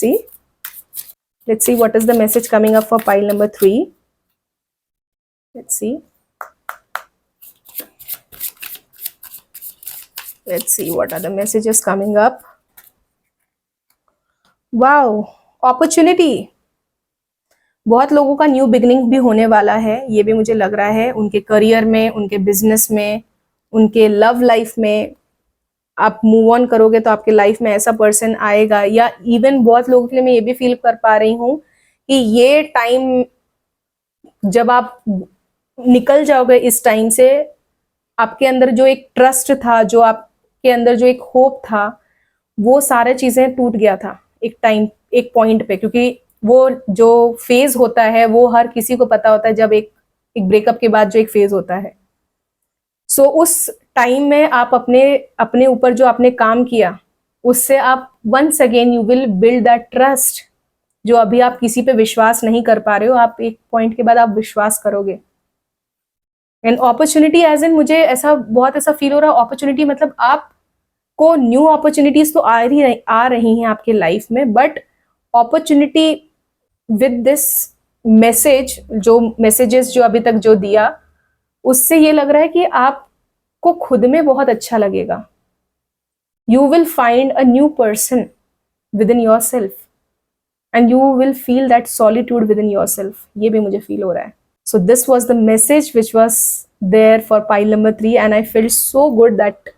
see what is the message coming up for pile number 3. Let's see what are the messages coming up. Wow, opportunity. बहुत लोगों का न्यू बिगनिंग भी होने वाला है, ये भी मुझे लग रहा है. उनके करियर में, उनके बिजनेस में, उनके लव लाइफ में आप मूव ऑन करोगे तो आपके लाइफ में ऐसा पर्सन आएगा. या इवन बहुत लोगों के लिए मैं ये भी फील कर पा रही हूँ कि ये टाइम जब आप निकल जाओगे इस टाइम से, आपके अंदर जो एक ट्रस्ट था, जो आपके अंदर जो एक होप था, वो सारे चीजें टूट गया था एक टाइम, एक पॉइंट पे. क्योंकि वो जो फेज होता है वो हर किसी को पता होता है, जब एक ब्रेकअप के बाद जो एक फेज होता है. सो उस टाइम में आप अपने ऊपर जो आपने काम किया, उससे आप once again you will build that trust. जो अभी आप किसी पे विश्वास नहीं कर पा रहे हो, आप एक पॉइंट के बाद आप विश्वास करोगे. एंड अपॉर्चुनिटी एज इन, मुझे ऐसा बहुत ऐसा फील हो रहा है, अपॉर्चुनिटी मतलब आपको न्यू अपॉर्चुनिटीज तो आ रही हैं आपके लाइफ में, but opportunity with this message, जो मैसेजेस जो अभी तक जो दिया, उससे ये लग रहा है कि आपको खुद में बहुत अच्छा लगेगा. You will find a new person with in your self and you will feel that solitude with in your self. ये भी मुझे फील हो रहा है. So this was the message which was there for pile number 3, and I felt so good that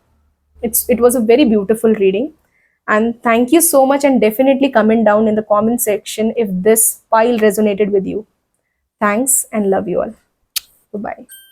it was a very beautiful reading. And thank you so much, and definitely comment down in the comment section if this pile resonated with you. Thanks and love you all. Bye bye.